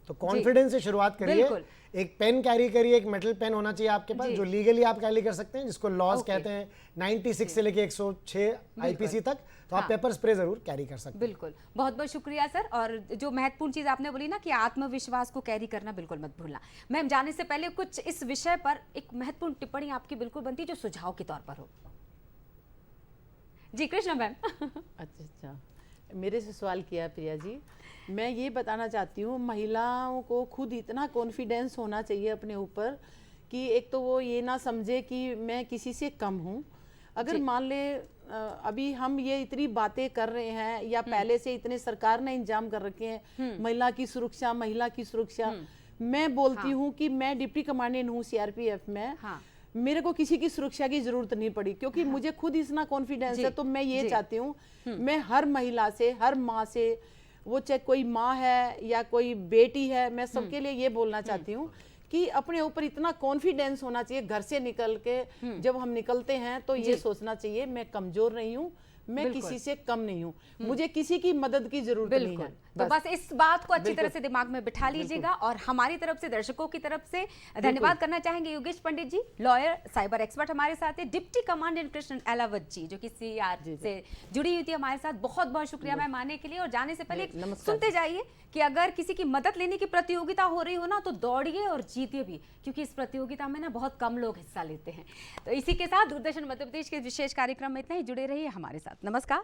S3: तो कॉन्फिडेंस से शुरुआत करिए, एक पेन कैरी करिए, एक मेटल पेन होना चाहिए आपके पास, जो लीगली आप कैरी कर सकते हैं, जिसको लॉज कहते हैं 96 से लेके 106 आईपीसी तक, तो आप पेपर स्प्रे जरूर कैरी कर सकते हैं।
S1: बिल्कुल, बहुत बहुत शुक्रिया सर। और जो महत्वपूर्ण चीज आपने बोली ना कि आत्मविश्वास को कैरी करना, बिल्कुल मत भूलना। मैम, जाने से पहले कुछ इस विषय पर एक महत्वपूर्ण टिप्पणी आपकी बिल्कुल बनती जो सुझाव के तौर पर हो। जी कृष्णा मैम।
S2: अच्छा, मेरे से सवाल किया प्रिया जी। मैं ये बताना चाहती हूँ, महिलाओं को खुद इतना कॉन्फिडेंस होना चाहिए अपने ऊपर कि एक तो वो ये ना समझे कि मैं किसी से कम हूँ, अगर मान ले अभी हम ये इतनी बातें कर रहे हैं या पहले से इतने सरकार ने इंतजाम कर रखे हैं महिला की सुरक्षा, मैं बोलती हूँ कि मैं डिप्टी कमांडेंट हूँ सीआरपीएफ में, मेरे को किसी की सुरक्षा की जरूरत नहीं पड़ी, क्योंकि मुझे खुद इतना कॉन्फिडेंस है। तो मैं ये चाहती हूँ, मैं हर महिला से, हर माँ से, वो चाहे कोई माँ है या कोई बेटी है, मैं सबके लिए ये बोलना चाहती हूँ कि अपने ऊपर इतना कॉन्फिडेंस होना चाहिए। घर से निकल के जब हम निकलते हैं तो ये सोचना चाहिए मैं कमजोर नहीं हूँ, मैं किसी से कम नहीं हूँ, मुझे किसी की मदद की जरूरत नहीं है।
S1: तो बस इस बात को अच्छी तरह से दिमाग में बिठा लीजिएगा। और हमारी तरफ से, दर्शकों की तरफ से धन्यवाद करना चाहेंगे योगेश पंडित जी, लॉयर, साइबर एक्सपर्ट हमारे साथ है, डिप्टी कमांडेंट कृष्ण एलावत जी जो कि सीआर से जुड़ी हुई थी हमारे साथ। बहुत बहुत शुक्रिया मैम आने के लिए। और जाने से पहले सुनते जाइए कि अगर किसी की मदद लेने की प्रतियोगिता हो रही हो ना, तो दौड़िए और जीतिए भी, क्योंकि इस प्रतियोगिता में ना बहुत कम लोग हिस्सा लेते हैं। तो इसी के साथ दूरदर्शन मध्य प्रदेश के विशेष कार्यक्रम में इतना ही। जुड़े रहिए हमारे साथ। नमस्कार।